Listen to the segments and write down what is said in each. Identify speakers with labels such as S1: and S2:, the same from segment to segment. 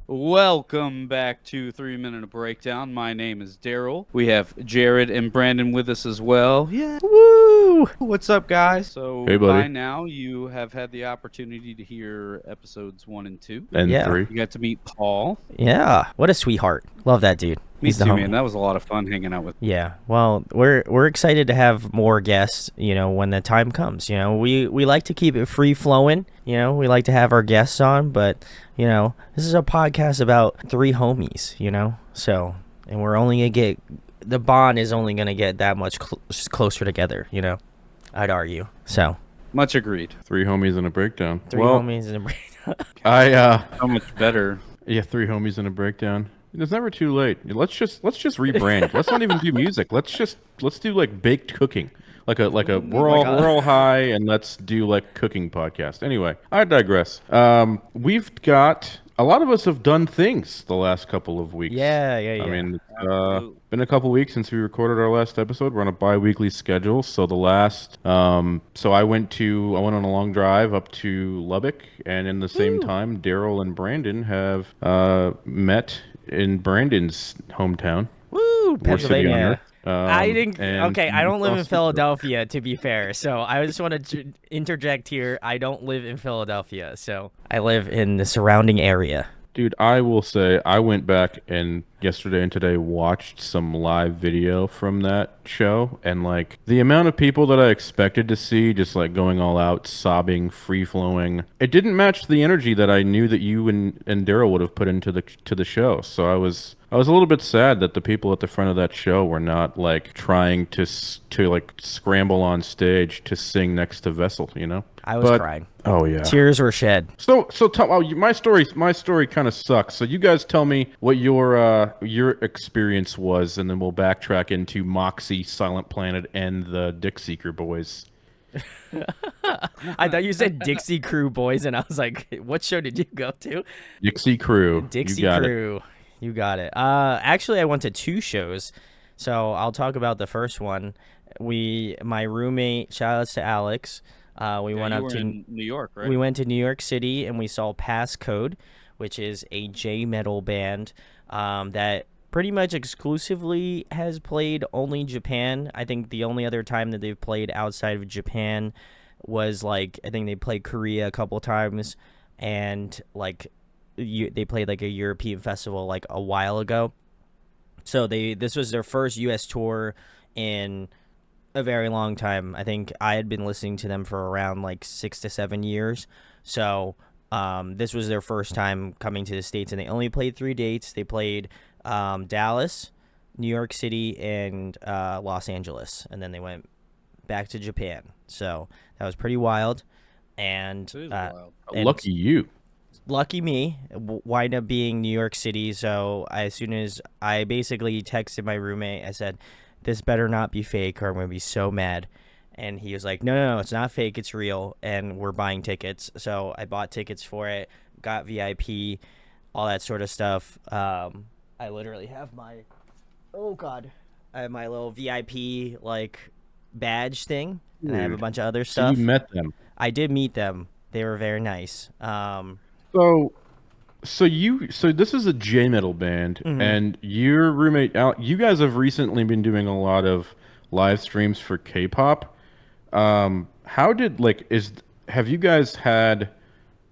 S1: Welcome back to 3 Minute Breakdown. My name is Daryl. We have Jared and Brandon with us as well. Yeah. Woo! What's up, guys? So
S2: Hey, buddy.
S1: by now you have had the opportunity to hear episodes 1 and 2.
S2: And
S3: Yeah.
S2: 3.
S1: You got to meet Paul.
S3: Yeah, what a sweetheart. Love that dude.
S1: Me
S3: He's the
S1: too,
S3: homie.
S1: man. That was a lot of fun hanging out with.
S3: Yeah, well, we're excited to have more guests, when the time comes. We like to keep it free flowing. We like to have our guests on, but this is a podcast about 3 homies, so, and we're only gonna get, the bond is only gonna get that much closer together, I'd argue. So
S1: Much agreed.
S2: 3 homies and a breakdown.
S3: 3 homies and a
S1: So much better.
S2: Yeah, 3 homies and a breakdown. It's never too late. Let's just rebrand. Let's not even do music. Let's do like baked cooking. Like a we're all high and let's do like cooking podcast. Anyway, I digress. We've got a lot of us have done things the last couple of weeks.
S3: Yeah.
S2: I mean, been a couple weeks since we recorded our last episode. We're on a bi-weekly schedule. So the last, so I went on a long drive up to Lubbock, and in the same time, Daryl and Brandon have met in Brandon's hometown.
S3: Woo, Pennsylvania. I don't live in Philadelphia, to be fair. So I just want to interject here. I don't live in Philadelphia, so I live in the surrounding area.
S2: Dude, I will say I went back and yesterday and today watched some live video from that show, and like the amount of people that I expected to see just like going all out, sobbing, free flowing, it didn't match the energy that I knew that you and Daryl would have put into the show. So I was a little bit sad that the people at the front of that show were not like trying to like scramble on stage to sing next to Vessel,
S3: I was crying.
S2: Oh yeah,
S3: tears were shed.
S2: So my story kind of sucks. So you guys tell me what your experience was, and then we'll backtrack into Moxie, Silent Planet, and the Dayseeker boys.
S3: I thought you said Dixie Crew boys, and I was like, what show did you go to?
S2: Dixie Crew.
S3: Dixie Crew. You got it. Actually, I went to 2 shows, so I'll talk about the first one. My roommate, shout outs to Alex. We went up to
S1: New York, right?
S3: We went to New York City, and we saw Passcode, which is a J-metal band that pretty much exclusively has played only Japan. I think the only other time that they've played outside of Japan was I think they played Korea a couple times, and they played like a European festival like a while ago. So this was their first US tour in a very long time. I think I had been listening to them for around 6 to 7 years. So this was their first time coming to the States, and they only played 3 dates. They played Dallas, New York City, and Los Angeles, and then they went back to Japan. So that was pretty wild. And
S2: lucky you.
S3: Lucky me, wind up being New York City. So as soon as I basically texted my roommate, I said, this better not be fake or I'm going to be so mad. And he was like, no, it's not fake. It's real. And we're buying tickets. So I bought tickets for it, got VIP, all that sort of stuff. I literally have I have my little VIP badge thing. And I have a bunch of other stuff.
S2: So you met them.
S3: I did meet them. They were very nice.
S2: So this is a J-metal band, and your roommate, you guys have recently been doing a lot of live streams for K-pop. Have you guys had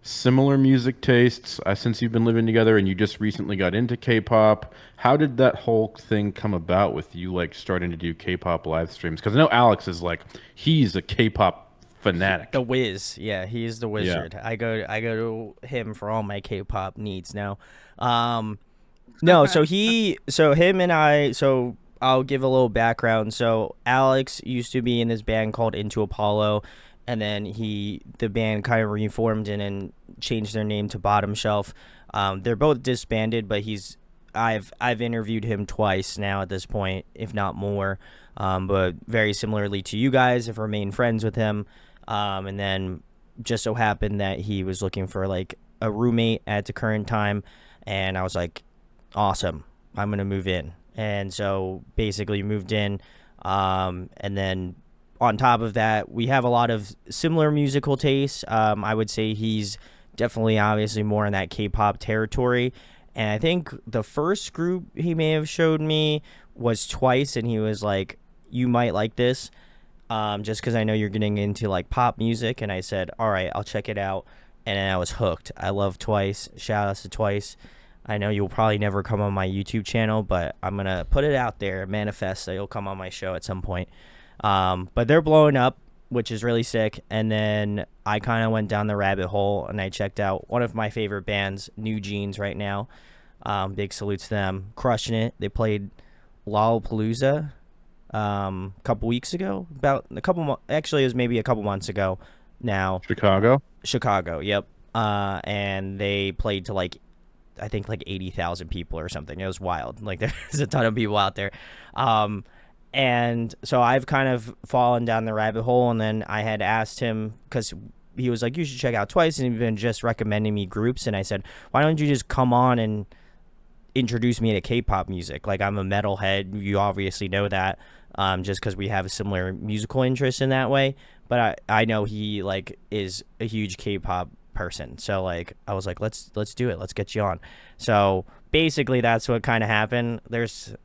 S2: similar music tastes since you've been living together, and you just recently got into K-pop? How did that whole thing come about with you starting to do K-pop live streams? Because I know Alex is he's a K-pop fanatic.
S3: The whiz. Yeah, he's the wizard.
S2: Yeah.
S3: I go to him for all my K-pop needs now. No, so him and I, so I'll give a little background. So Alex used to be in this band called Into Apollo, and then the band kind of reformed and changed their name to Bottom Shelf. They're both disbanded, but I've interviewed him twice now at this point, if not more. But very similarly to you guys, have remained friends with him. And then just so happened that he was looking for a roommate at the current time, and I was like, awesome, I'm gonna move in. And so basically moved in, and then on top of that, we have a lot of similar musical tastes. I would say he's definitely obviously more in that K-pop territory. And I think the first group he may have showed me was Twice, and he was like, "You might like this, just because I know you're getting into like pop music." And I said, "All right, I'll check it out." And then I was hooked. I love Twice. Shout outs to Twice. I know you'll probably never come on my YouTube channel, but I'm gonna put it out there, manifest that you'll come on my show at some point. But they're blowing up, which is really sick. And then I kind of went down the rabbit hole and I checked out one of my favorite bands, New Jeans, right now. Big salute to them, crushing it. They played Lollapalooza a couple weeks ago, actually it was maybe a couple months ago now. Chicago, yep. And they played to like, I think like 80,000 people or something. It was wild. Like there's a ton of people out there. And so I've kind of fallen down the rabbit hole, and then I had asked him, because he was like, you should check out Twice, and he'd been just recommending me groups, and I said, why don't you just come on and introduce me to K-pop music? Like, I'm a metalhead, you obviously know that, just because we have a similar musical interest in that way, but I know he like is a huge K-pop person, so like I was like, let's do it, let's get you on. So basically that's what kind of happened. There's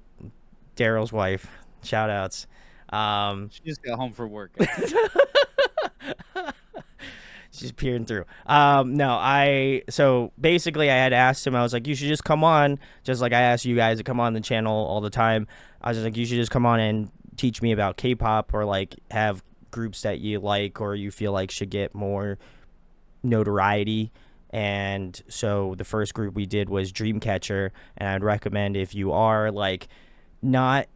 S3: Daryl's wife. Shout outs.
S1: She just got home from work.
S3: She's peering through. So basically I had asked him, I was like, you should just come on, just like I ask you guys to come on the channel all the time. I was just like, you should just come on and teach me about K-pop, or like have groups that you like or you feel like should get more notoriety. And so the first group we did was Dreamcatcher, and I'd recommend, if you are like not,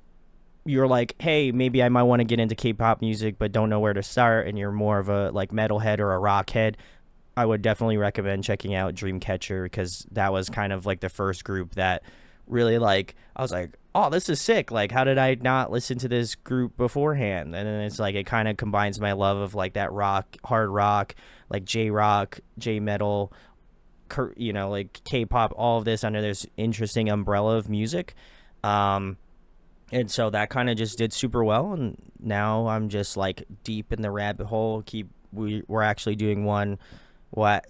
S3: you're like, hey, maybe I might want to get into K-pop music but don't know where to start, and you're more of a like metalhead or a rock head, I would definitely recommend checking out Dreamcatcher, because that was kind of like the first group that really, like, I was like, oh, this is sick. Like, how did I not listen to this group beforehand? And then it's like, it kind of combines my love of like that rock, hard rock, like J-rock, J-metal, you know, like K-pop, all of this under this interesting umbrella of music. And so that kind of just did super well, and now I'm just like deep in the rabbit hole. We're actually doing one. By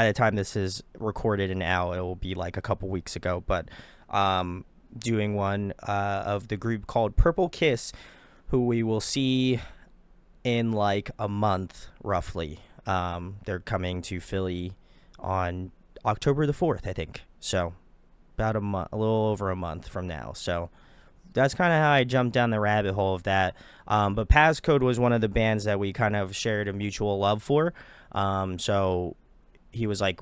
S3: the time this is recorded and out, it will be like a couple weeks ago. But doing one of the group called Purple Kiss, who we will see in like a month roughly. They're coming to Philly on October the 4th, I think. So about a little over a month from now. So that's kind of how I jumped down the rabbit hole of that. But Passcode was one of the bands that we kind of shared a mutual love for. So he was like,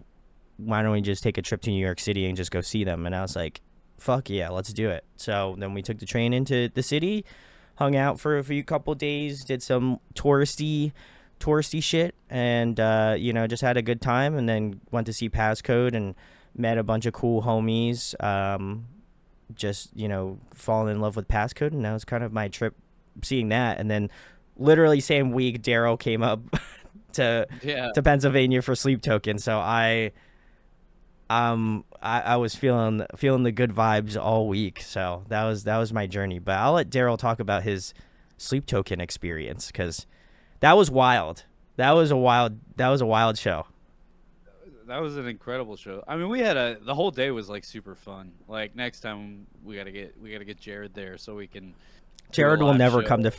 S3: why don't we just take a trip to New York City and just go see them? And I was like, fuck yeah, let's do it. So then we took the train into the city, hung out for a couple days, did some touristy shit, and just had a good time, and then went to see Passcode and met a bunch of cool homies. Just falling in love with Passcode, and that was kind of my trip, seeing that. And then literally same week Daryl came up to Pennsylvania for Sleep Token, so I was feeling the good vibes all week. So that was my journey. But I'll let Daryl talk about his Sleep Token experience, because that was wild. That was a wild show.
S1: That was an incredible show. I mean, the whole day was like super fun. Like, next time we gotta get Jared there so we can.
S3: Jared will never come to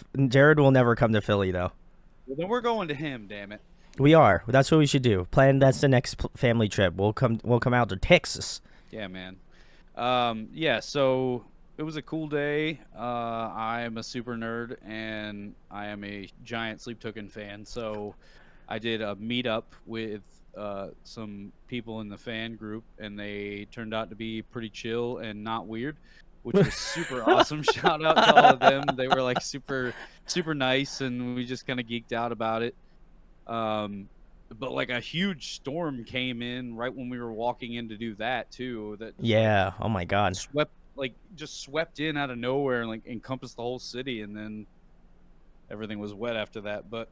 S3: Philly though.
S1: Well, then we're going to him. Damn it.
S3: We are. That's what we should do. That's the next family trip. We'll come out to Texas.
S1: Yeah, man. So it was a cool day. I am a super nerd, and I am a giant Sleep Token fan. So I did a meetup with some people in the fan group, and they turned out to be pretty chill and not weird, which was super awesome. Shout out to all of them. They were like super nice, and we just kind of geeked out about it. But like a huge storm came in right when we were walking in to do that too.
S3: Oh my god,
S1: swept in out of nowhere and like encompassed the whole city, and then everything was wet after that. But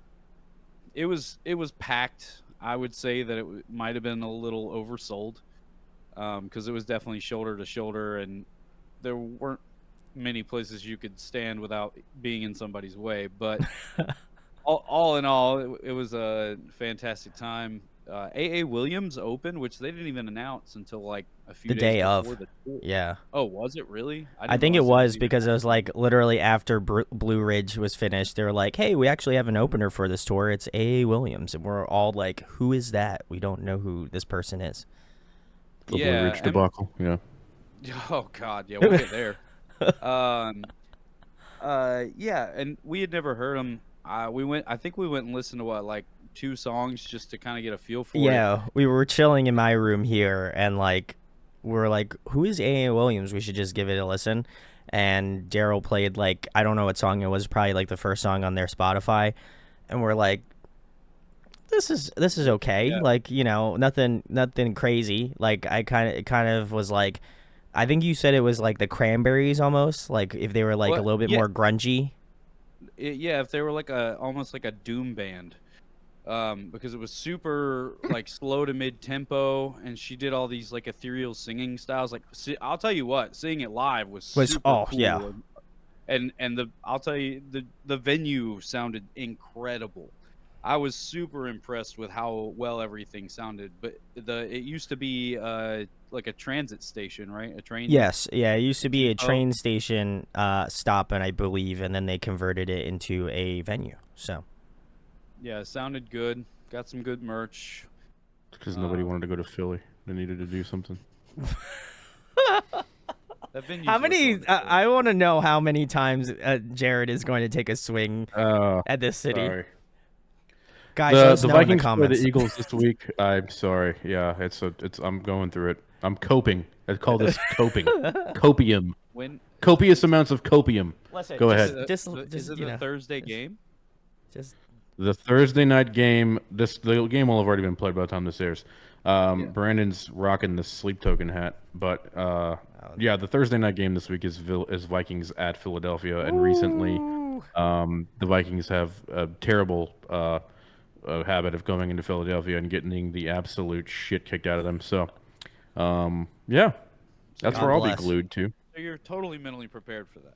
S1: it was packed. I would say that it might have been a little oversold, because it was definitely shoulder to shoulder, and there weren't many places you could stand without being in somebody's way. But all in all, it was a fantastic time. AA Williams opened, which they didn't even announce until like a few
S3: The
S1: days
S3: day
S1: before
S3: of.
S1: the tour.
S3: Yeah.
S1: Oh, was it really? I
S3: I
S1: didn't
S3: think it
S1: realize it was
S3: was
S1: even
S3: because it was
S1: happening.
S3: like literally after Blue Ridge was finished. They were like, "Hey, we actually have an opener for this tour. It's A. Williams," and we're all like, "Who is that? We don't know who this person is."
S2: The Blue
S1: Yeah,
S2: Ridge
S1: and
S2: debacle. Yeah.
S1: oh god, yeah, we'll get there. Um, yeah, and we had never heard him. We went. I think we went and listened to what, like 2 songs, just to kind of get a feel for it.
S3: Yeah, we were chilling in my room here, and like, we're like, "Who is A. Williams? We should just give it a listen." And Daryl played like I don't know what song it was, probably like the first song on their Spotify, and we're like, this is okay.
S1: Yeah.
S3: Like, nothing crazy. Like it kind of was like I think you said it was like the Cranberries almost, like if they were like a
S1: Well,
S3: little bit
S1: yeah,
S3: more grungy.
S1: yeah. If they were like almost like a doom band, because it was super like slow to mid tempo, and she did all these like ethereal singing styles. Like, I'll tell you what, seeing it live was
S3: Was
S1: super
S3: oh yeah.
S1: cool, and I'll tell you the venue sounded incredible. I was super impressed with how well everything sounded. But it used to be like a transit station, right? A train
S3: Yes, yeah, it used to be a
S1: depot.
S3: train station stop, and I believe, and then they converted it into a venue. So,
S1: Yeah, it sounded good. Got some good merch.
S2: Because nobody wanted to go to Philly. They needed to do something.
S1: That venue's
S3: how
S1: worth
S3: many
S1: going to Philly.
S3: I want to know how many times Jared is going to take a swing
S2: Oh,
S3: at this city.
S2: sorry.
S3: Guys, let us
S2: The
S3: know in the
S2: Vikings play the
S3: comments.
S2: Eagles this week. I'm sorry. Yeah, it's I'm going through it. I'm coping. I call this coping. Copium.
S1: When
S3: Copious
S2: Copious amounts of copium.
S3: Listen,
S2: Go
S3: just,
S2: ahead.
S3: just,
S1: is
S3: just
S1: it
S3: you
S1: the
S3: know,
S1: Thursday game?
S3: just
S2: The Thursday night game. The game will have already been played by the time this airs.
S1: Yeah.
S2: Brandon's rocking the sleep token hat, but yeah, the Thursday night game this week is Vikings at Philadelphia, and recently,
S3: Ooh.
S2: the Vikings have a terrible habit of going into Philadelphia and getting the absolute shit kicked out of them. So, yeah, that's
S3: God
S2: where I'll be
S3: bless.
S2: glued to.
S1: So you're totally mentally prepared for that.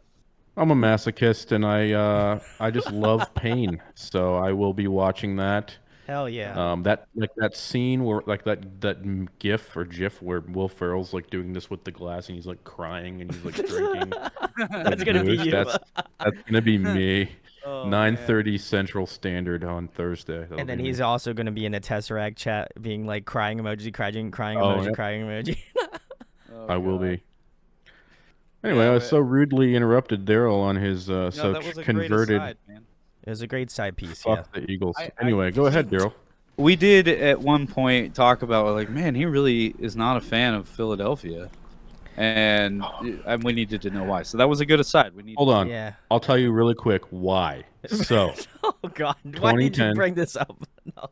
S2: I'm a masochist, and I just love pain, so I will be watching that.
S3: Hell yeah.
S2: That like that scene where like GIF or GIF where Will Ferrell's like doing this with the glass and he's like crying and he's like drinking.
S3: That's gonna be
S2: booze.
S3: you.
S2: That's gonna be me.
S1: Oh,
S2: 9:30 Central Standard on Thursday. That'll
S3: And then
S2: be me.
S3: he's also going to be in a Tesseract chat being like crying emoji, crying
S2: Oh,
S3: emoji,
S2: yeah.
S3: crying emoji.
S1: Oh,
S2: I will
S1: God.
S2: be. Anyway,
S1: Yeah,
S2: I was so rudely interrupted Daryl on his
S1: no, that was a great
S2: converted
S1: aside, man.
S3: It was a great side piece, yeah.
S2: fuck the Eagles.
S1: I
S2: Anyway, go ahead, Daryl.
S1: we did at one point talk about like, man, he really is not a fan of Philadelphia, and we needed to know why. So that was a good aside. We need.
S2: Hold on.
S3: Yeah.
S2: I'll tell you really quick why. So,
S3: Oh God, why did you
S2: 2010.
S3: bring this up? No.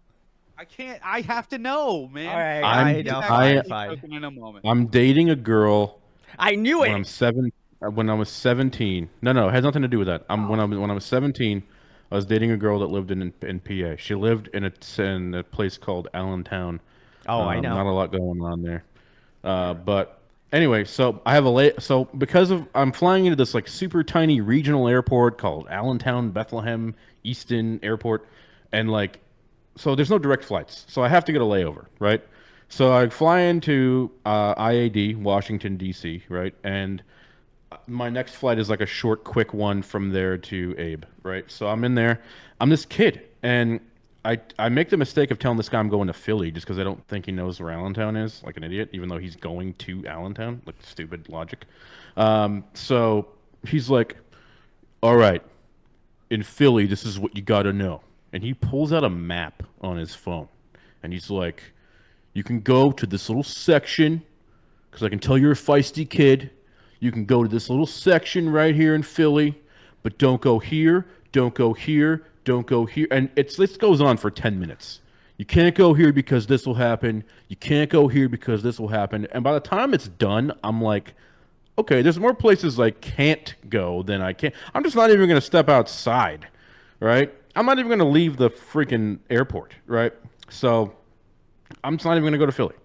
S1: I can't. I have to know, man.
S3: All right,
S2: I'm-
S3: I know.
S2: I-
S3: Fine.
S1: In a moment.
S2: I'm dating a girl
S3: I knew
S2: when I'm
S3: it.
S2: when I was 17. No, it has nothing to do with that. When I was 17, I was dating a girl that lived in PA. She lived in a place called Allentown.
S3: Oh, I know.
S2: Not a lot going on there. But anyway, so I have so because of I'm flying into this like super tiny regional airport called Allentown Bethlehem Easton Airport, and like so there's no direct flights, so I have to get a layover, right? So I fly into IAD, Washington D.C., right, and my next flight is like a short, quick one from there to Abe, right? So I'm in there. I'm this kid, and I make the mistake of telling this guy I'm going to Philly just because I don't think he knows where Allentown is, like an idiot, even though he's going to Allentown, like stupid logic. So he's like, "All right, in Philly, this is what you got to know," and he pulls out a map on his phone, and he's like, "You can go to this little section because I can tell you're a feisty kid. You can go to this little section right here in Philly, but don't go here, don't go here, don't go here." And this goes on for 10 minutes. You can't go here because this will happen. You can't go here because this will happen. And by the time it's done, I'm like, okay, there's more places I can't go than I can. I'm just not even going to step outside, right? I'm not even going to leave the freaking airport, right? So I'm just not even going to go to Philly.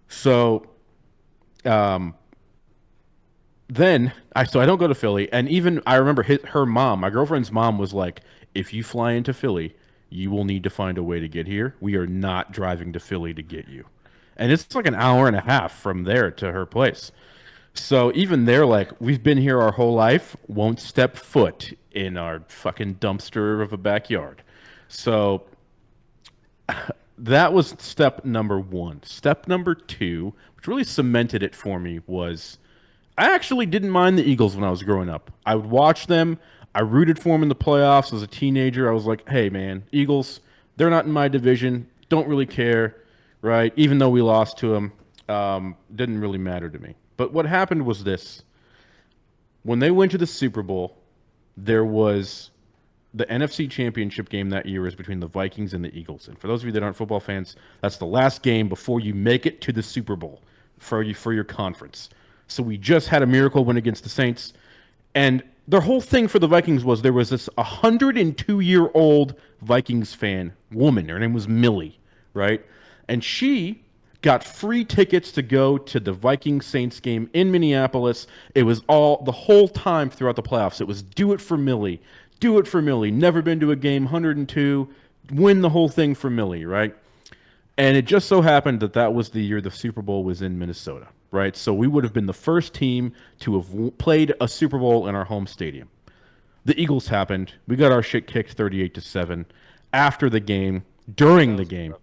S2: So then I don't go to Philly, and even I remember her mom, my girlfriend's mom, was like, if you fly into Philly, you will need to find a way to get here. We are not driving to Philly to get you. And it's like an hour and a half from there to her place. So even they're like, we've been here our whole life, won't step foot in our fucking dumpster of a backyard. So that was step number one. Step number two, which really cemented it for me, was I actually didn't mind the Eagles when I was growing up. I would watch them. I rooted for them in the playoffs as a teenager. I was like, hey, man, Eagles, they're not in my division. Don't really care, right? Even though we lost to them, didn't really matter to me. But what happened was this. When they went to the Super Bowl, there was the NFC Championship game that year is between the Vikings and the Eagles. And for those of you that aren't football fans, that's the last game before you make it to the Super Bowl for your conference. So we just had a miracle win against the Saints. And their whole thing for the Vikings was there was this 102-year-old Vikings fan woman. Her name was Millie, right? And she got free tickets to go to the Vikings-Saints game in Minneapolis. It was the whole time throughout the playoffs. It was do it for Millie. Do it for Millie. Never been to a game, 102. Win the whole thing for Millie, right? And it just so happened that that was the year the Super Bowl was in Minnesota, right? So we would have been the first team to have played a Super Bowl in our home stadium. The Eagles happened. We got our shit kicked 38-7. After the game, during the game,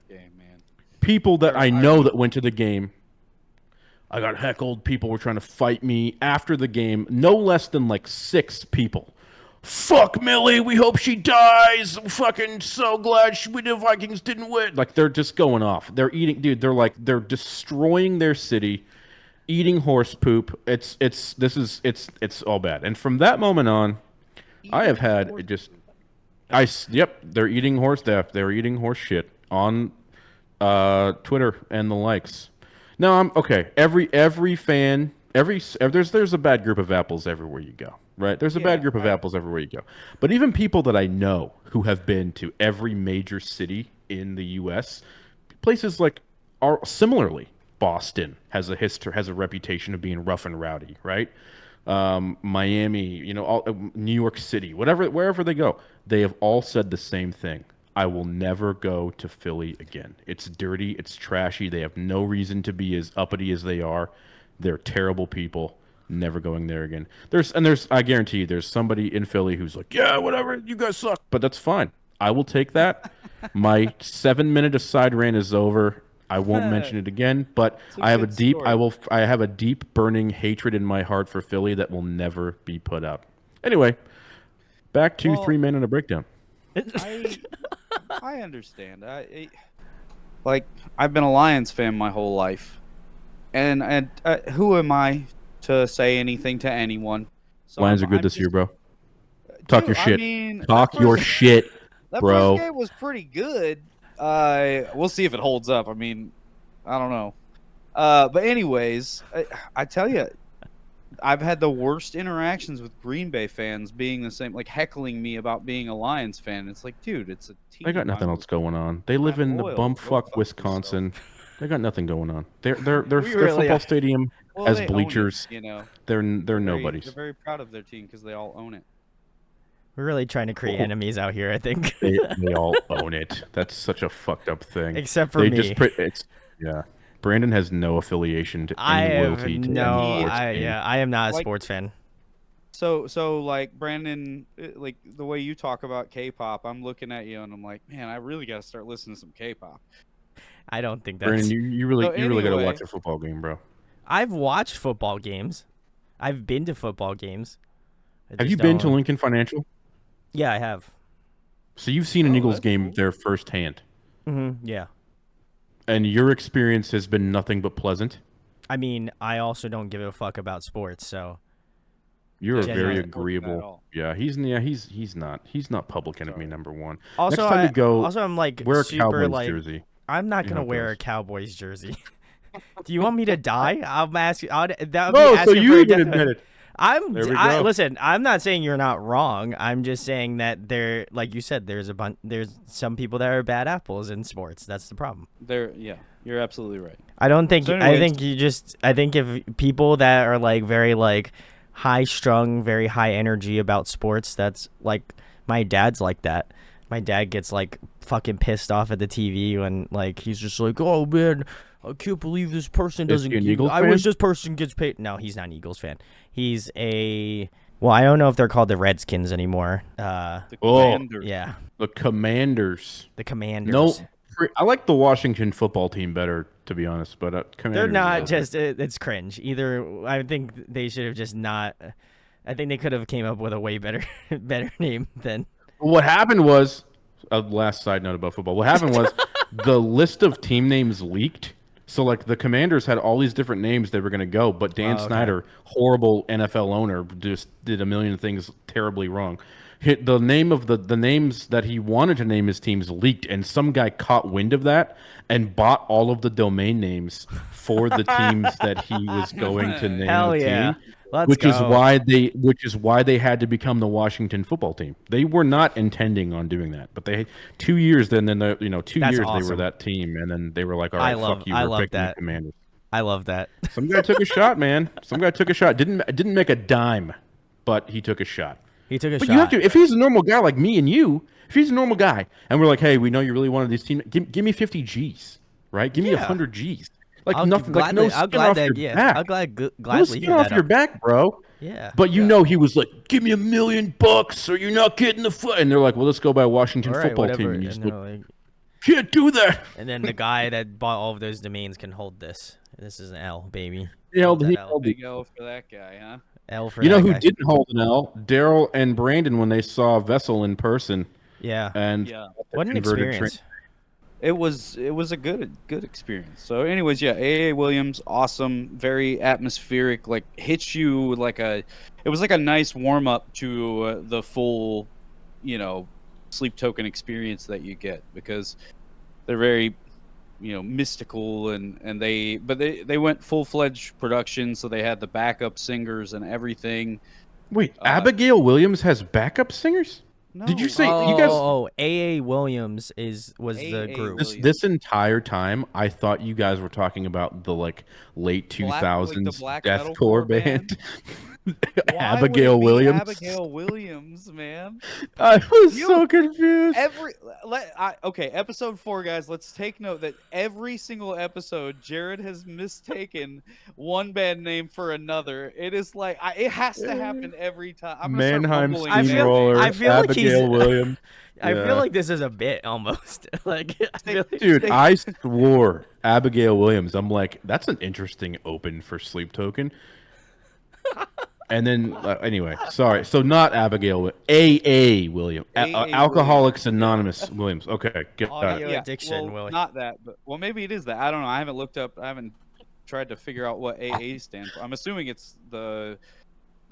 S2: people that I know that went to the game, I got heckled. People were trying to fight me after the game. No less than like 6 people. Fuck Millie, we hope she dies. I'm fucking so glad the Vikings didn't win. Like, they're just going off. They're eating, dude, they're destroying their city, eating horse poop. It's all bad. And from that moment on, I have had it just, they're eating horse death. They're eating horse shit on Twitter and the likes. Now, I'm okay. Every fan, there's a bad group of apples everywhere you go. Right? There's a bad group of apples everywhere you go. But even people that I know who have been to every major city in the U.S., places like are similarly. Boston has a reputation of being rough and rowdy, right? Miami, New York City, wherever they go, they have all said the same thing. I will never go to Philly again. It's dirty. It's trashy. They have no reason to be as uppity as they are. They're terrible people. Never going there again. I guarantee you, there's somebody in Philly who's like, yeah, whatever, you guys suck. But that's fine. I will take that. My 7-minute aside rant is over. I won't mention it again. But I have a deep burning hatred in my heart for Philly that will never be put out. Anyway, back to 3 Men and a Breakdown.
S1: I understand. I've been a Lions fan my whole life, and who am I to say anything to anyone? So
S2: Lions are good this year, bro. Talk your shit.
S1: I mean,
S2: Talk your shit, bro.
S1: That first game was pretty good. We'll see if it holds up. I mean, I don't know. But anyways, I tell you, I've had the worst interactions with Green Bay fans being the same, like heckling me about being a Lions fan. It's like, dude, it's a team.
S2: They got nothing else going on. They live in the bumfuck Wisconsin. They got nothing going on. Their football stadium has bleachers. They're nobodies.
S1: They're very proud of their team because they all own it.
S3: We're really trying to create enemies out here, I think.
S2: they all own it. That's such a fucked up thing.
S3: Except for me.
S2: Brandon has no affiliation to any loyalty to any sports team.
S3: I am not a sports fan.
S1: So like Brandon, like the way you talk about K-pop, I'm looking at you and I'm like, man, I really got to start listening to some K-pop.
S3: I don't think that's...
S2: Brandon, you really got to watch a football game, bro.
S3: I've watched football games. I've been to football games.
S2: Have you been to Lincoln Financial?
S3: Yeah, I have.
S2: So you've seen an Eagles game there firsthand.
S3: Mm-hmm, yeah.
S2: And your experience has been nothing but pleasant?
S3: I mean, I also don't give a fuck about sports, so...
S2: You're a very agreeable. Yeah, he's not public enemy number one.
S3: Also,
S2: next time you go,
S3: I'm like
S2: wear a
S3: super
S2: Cowboys jersey.
S3: I'm not gonna wear a Cowboys jersey. Do you want me to die? I'm asking.
S2: So you even admit it.
S3: Listen, I'm not saying you're not wrong. I'm just saying that there, like you said, there's some people that are bad apples in sports. That's the problem.
S1: You're absolutely right.
S3: I don't think. So anyways, I think if people that are like very like high strung, very high energy about sports, that's like My dad's like that. My dad gets like fucking pissed off at the TV when like he's just like, "Oh man, I can't believe this person
S2: Is he
S3: doesn't
S2: an
S3: give.
S2: Eagles
S3: I
S2: fan?
S3: wish this person gets paid." No, he's not an Eagles fan. He's a well, I don't know if they're called the Redskins anymore.
S1: The
S2: Oh.
S1: Commanders.
S3: Yeah,
S2: The Commanders.
S3: the Commanders.
S2: No, I like the Washington football team better, to be honest. But Commanders.
S3: They're not
S2: is okay.
S3: just it's cringe. Either I think they should have just not. I think they could have came up with a way better name than.
S2: What happened was, last side note about football. What happened was, the list of team names leaked. So like the Commanders had all these different names they were going to go, but Dan
S3: okay.
S2: Snyder, horrible NFL owner, just did a million things terribly wrong. Hit the name of the names that he wanted to name his teams leaked, and some guy caught wind of that and bought all of the domain names for the teams that he was going to name
S3: Hell
S2: the
S3: yeah.
S2: team.
S3: Let's
S2: Which
S3: go.
S2: is why they had to become the Washington football team. They were not intending on doing that, but they 2 years. Then they, 2
S3: That's
S2: years they
S3: awesome.
S2: were that team, and then they were like, "All
S3: I
S2: right,
S3: love-
S2: fuck you,
S3: I
S2: we're
S3: love
S2: picking
S3: that.
S2: the Commanders."
S3: I love that.
S2: Some guy took a shot, man. Some guy took a shot. Didn't make a dime, but he took a shot.
S3: He took a
S2: But
S3: shot.
S2: you have to. If he's a normal guy like me and you, if he's a normal guy, and we're like, "Hey, we know you really wanted these teams. Give me 50 G's, right? Give me
S3: Yeah.
S2: 100 G's." Like
S3: I'll
S2: nothing. Like
S3: gladly,
S2: no
S3: I'll
S2: skin
S3: glad
S2: off
S3: that,
S2: your
S3: yeah.
S2: back.
S3: I'll
S2: No
S3: gladly
S2: skin
S3: hear
S2: off
S3: that.
S2: your back, bro.
S3: Yeah.
S2: But you know he was like, "Give me $1 million, or you're not getting the foot." And they're like, "Well, let's go by Washington
S3: All right,
S2: football
S3: whatever.
S2: team." And you
S3: And,
S2: just
S3: they're
S2: like,
S3: like,
S2: can't do that.
S3: and then the guy that bought all of those domains can hold this. This is an L, baby.
S2: You know,
S3: Hold that
S2: he
S3: L.
S2: held it.
S1: Big L for that guy, huh?
S3: L for
S2: You know
S3: that
S2: who
S3: guy.
S2: didn't hold an L? Daryl and Brandon when they saw Vessel in person
S3: Yeah.
S2: and
S1: Yeah.
S3: What an
S2: converted
S3: experience.
S1: It was a good experience. So, anyways, yeah, A.A. Williams, awesome, very atmospheric. Like hits you like it was like a nice warm up to the full, Sleep Token experience that you get because they're very, mystical and they went full fledged production, so they had the backup singers and everything.
S2: Wait, Abigail Williams has backup singers? Did you say you guys?
S3: Oh, A.A. Williams was the
S1: A.A.
S3: group.
S1: Williams.
S2: This entire time, I thought you guys were talking about the late 2000s
S1: black
S2: deathcore
S1: metalcore
S2: band.
S1: Why
S2: Abigail
S1: would it be
S2: Williams.
S1: Abigail Williams, man.
S2: I was
S1: You-
S2: so confused.
S1: Episode 4, guys. Let's take note that every single episode, Jared has mistaken one band name for another. It is like it has to happen every time. I'm gonna start
S2: Mannheim
S1: mumbling
S3: I feel-
S2: Steamroller,
S3: I feel like he's-
S2: Abigail Williams.
S3: I
S2: Yeah.
S3: feel like this is a bit almost. Like I feel like,
S2: Dude, I swore Abigail Williams. I'm like, that's an interesting open for Sleep Token. And then, anyway, sorry. So not Abigail, A.A. Williams.
S1: A.A.
S2: Alcoholics Anonymous Williams. Okay, got
S3: Audio
S2: it.
S3: addiction,
S1: well,
S3: Willie.
S1: not that, but maybe it is that. I don't know. I haven't looked up. I haven't tried to figure out what AA stands for. I'm assuming it's the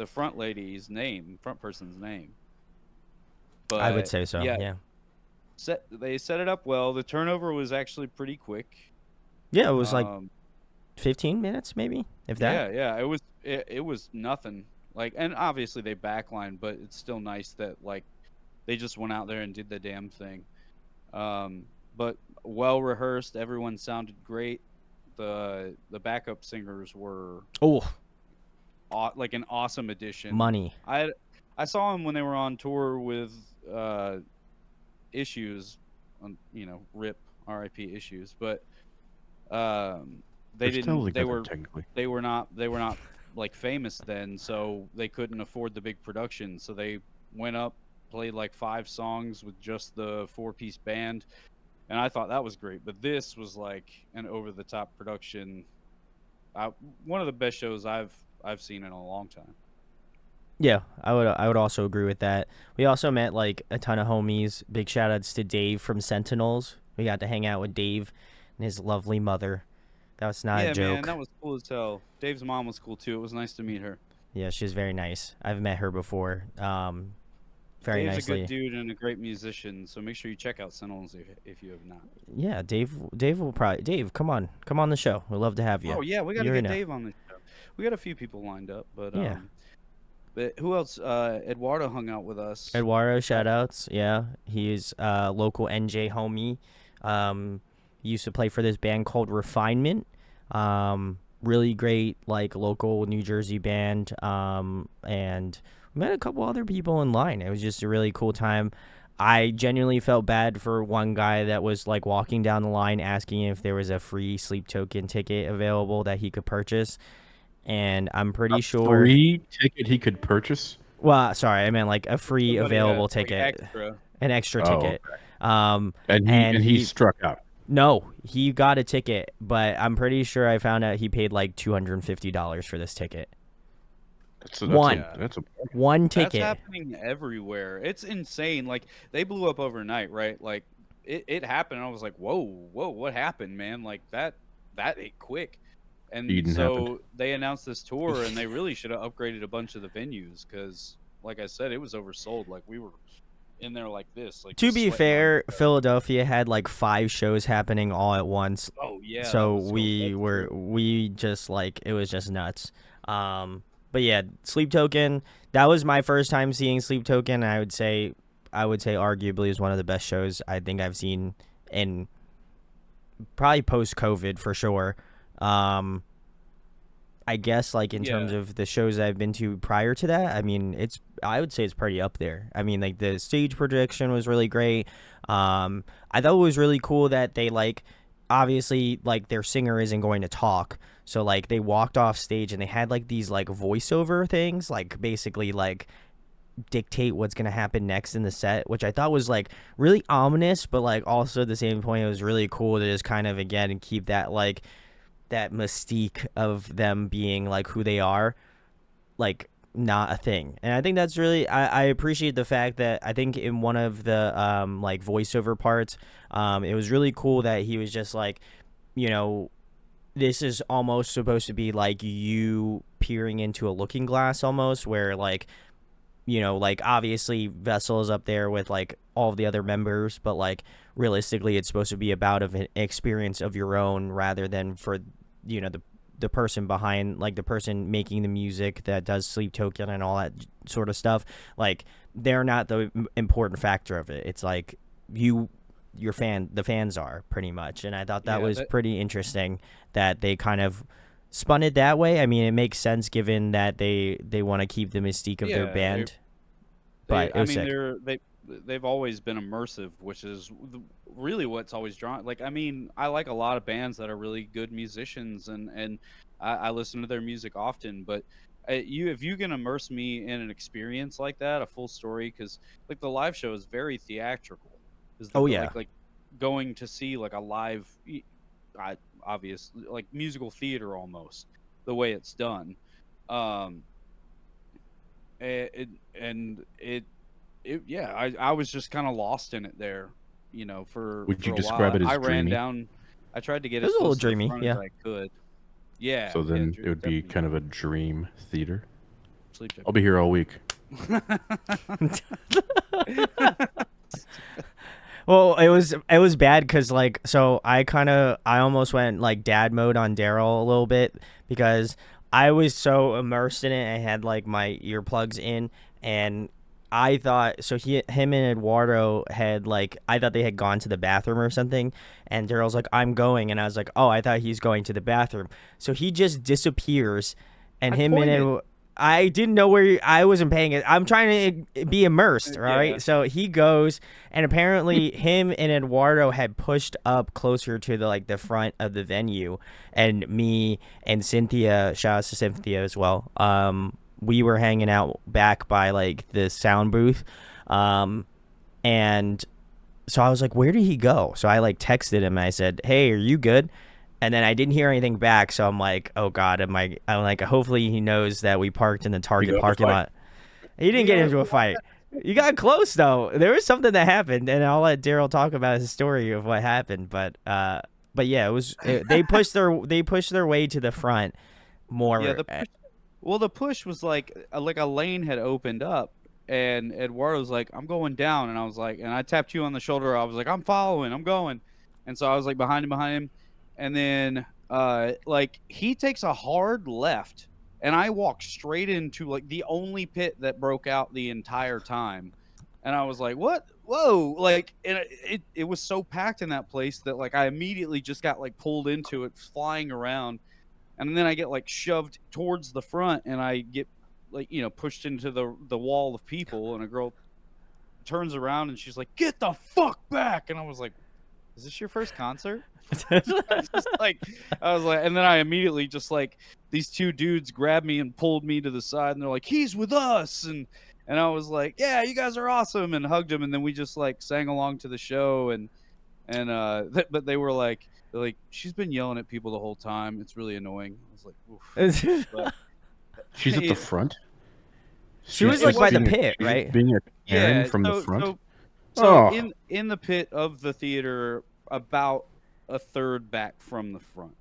S1: front lady's name, front person's name. But
S3: I would say so. Yeah.
S1: They set it up well. The turnover was actually pretty quick.
S3: Yeah, it was like
S1: Um,
S3: 15 minutes, maybe, if that.
S1: Yeah. It was nothing. Like, and obviously they backlined, but it's still nice that like they just went out there and did the damn thing. But well rehearsed. Everyone sounded great. The backup singers were
S3: Oh,
S1: like an awesome addition.
S3: money.
S1: I saw them when they were on tour with Issues, RIP RIP Issues, but they
S2: They're
S1: didn't.
S2: still
S1: They
S2: together,
S1: were
S2: technically.
S1: they were not like famous then, so they couldn't afford the big production. So they went up, played like 5 songs with just the 4-piece band, and I thought that was great. But this was like an over-the-top production. One of the best shows I've seen in a long time.
S3: Yeah, I would also agree with that. We also met like a ton of homies. Big shout outs to Dave from Sentinels. We got to hang out with Dave and his lovely mother. That was not a joke.
S1: Man, that was cool as hell. Dave's mom was cool too. It was nice to meet her.
S3: Yeah, she's very nice. I've met her before. Very
S1: Dave's
S3: nicely.
S1: a good dude and a great musician, so make sure you check out Sentinels if you have not.
S3: Yeah, Dave will probably. Dave, come on the show. We'd love to have you.
S1: Oh yeah, we got to
S3: You
S1: get
S3: already know.
S1: Dave on the show. We got a few people lined up, but
S3: Yeah.
S1: But who else? Eduardo hung out with us.
S3: Eduardo, shout outs. Yeah, he's a local NJ homie. He used to play for this band called Refinement. Really great, like local New Jersey band. And we met a couple other people in line. It was just a really cool time. I genuinely felt bad for one guy that was like walking down the line asking if there was a free Sleep Token ticket available that he could purchase. And I'm pretty sure.
S2: Free ticket he could purchase.
S3: Well, sorry, I meant like a free
S1: Somebody
S3: available
S1: like
S3: ticket,
S1: extra.
S3: an extra
S2: Oh,
S3: ticket.
S2: okay.
S3: Um,
S2: And he struck out.
S3: no, he got a ticket, but I'm pretty sure I found out he paid like $250 for this ticket. One
S1: That's
S3: ticket.
S1: happening everywhere. It's insane. Like they blew up overnight, right? Like it happened. And I was like, whoa, what happened, man? Like that ate quick. And
S2: Eden
S1: so
S2: happened.
S1: they announced this tour, and they really should have upgraded a bunch of the venues because, like I said, it was oversold. Like we were in there like this. Like
S3: To
S1: just
S3: be
S1: sweating
S3: fair,
S1: on
S3: Philadelphia had like 5 shows happening all at once.
S1: oh yeah.
S3: So
S1: that's true.
S3: we just like, it was just nuts. But yeah, Sleep Token, that was my first time seeing Sleep Token. I would say arguably is one of the best shows I think I've seen in probably post COVID for sure. I guess like in terms
S1: Yeah.
S3: of the shows I've been to prior to that, I mean, I would say it's pretty up there. I mean, like the stage projection was really great. I thought it was really cool that they like, obviously like their singer isn't going to talk. So like they walked off stage and they had like these like voiceover things, like basically like dictate what's going to happen next in the set, which I thought was like really ominous, but like also at the same point, it was really cool to just kind of again keep that like that mystique of them being like who they are, like not a thing. And I think that's really, I appreciate the fact that I think in one of the like voiceover parts, it was really cool that he was just like, you know, this is almost supposed to be like you peering into a looking glass almost, where like, you know, like obviously Vessel is up there with like all of the other members, but like realistically it's supposed to be about of an experience of your own rather than for, you know, the person behind, like the person making the music that does Sleep Token and all that sort of stuff. Like they're not the important factor of it. It's like the fans are pretty much. And I thought that
S1: Yeah,
S3: was pretty interesting that they kind of spun it that way. I mean, it makes sense given that they want to keep the mystique of their
S1: yeah,
S3: band. But it was sick.
S1: they've always been immersive, which is really what's always drawn. Like, I mean, I like a lot of bands that are really good musicians, and I listen to their music often. But if you can immerse me in an experience like that, a full story, because like the live show is very theatrical. Is the
S3: Oh yeah.
S1: like going to see like a live, obvious like musical theater almost the way it's done. Um, yeah, I was just kind of lost in it there, you know,
S2: Would you
S1: for a
S2: describe
S1: while.
S2: it as
S1: I ran
S2: dreamy?
S1: down, I tried to get
S3: It was
S1: as
S3: a little
S1: close to the
S3: dreamy,
S1: front
S3: yeah.
S1: as I could. Yeah,
S2: So then it would be
S1: definitely
S2: kind of a dream theater.
S1: sleep check.
S2: I'll be here all week.
S3: Well, it was bad because like, so I almost went like dad mode on Daryl a little bit because I was so immersed in it. I had like my earplugs in, and I thought so. Him and Eduardo had like, I thought they had gone to the bathroom or something, and Daryl's like, "I'm going," and I was like, "Oh, I thought he's going to the bathroom." So he just disappears, and
S1: I
S3: him
S1: pointed.
S3: and I didn't know where I wasn't paying it. I'm trying to be immersed, right?
S1: Yeah.
S3: So he goes, and apparently him and Eduardo had pushed up closer to the front of the venue, and me and Cynthia, shout out to Cynthia as well. We were hanging out back by like the sound booth, and so I was like, "Where did he go?" So I like texted him. And I said, "Hey, are you good?" And then I didn't hear anything back, so I'm like, "Oh God, I'm like, hopefully he knows that we parked in the Target parking lot." He didn't get into a fight. You got close though. There was something that happened, and I'll let Daryl talk about his story of what happened. But yeah, they pushed their way to the front more.
S1: Yeah, the push was like a lane had opened up, and Eduardo was like, "I'm going down," and I was like, and I tapped you on the shoulder. I was like, "I'm following, I'm going," and so I was like behind him, and then like he takes a hard left, and I walk straight into like the only pit that broke out the entire time, and I was like, "What? Whoa!" Like, and it was so packed in that place that like I immediately just got like pulled into it, flying around. And then I get like shoved towards the front, and I get like pushed into the wall of people, and a girl turns around and she's like, "Get the fuck back!" And I was like, "Is this your first concert?" I was like, and then I immediately just like these two dudes grabbed me and pulled me to the side, and they're like, "He's with us," and I was like, "Yeah, you guys are awesome," and hugged him, and then we just like sang along to the show, and but they were like, they're like, "She's been yelling at people the whole time. It's really annoying." I was like, "Oof." But,
S2: She's at the front.
S3: She was like by the pit,
S2: she's
S3: right?
S2: being a Karen
S1: yeah,
S2: from the front.
S1: so
S2: Oh,
S1: in the pit of the theater, about a third back from the front.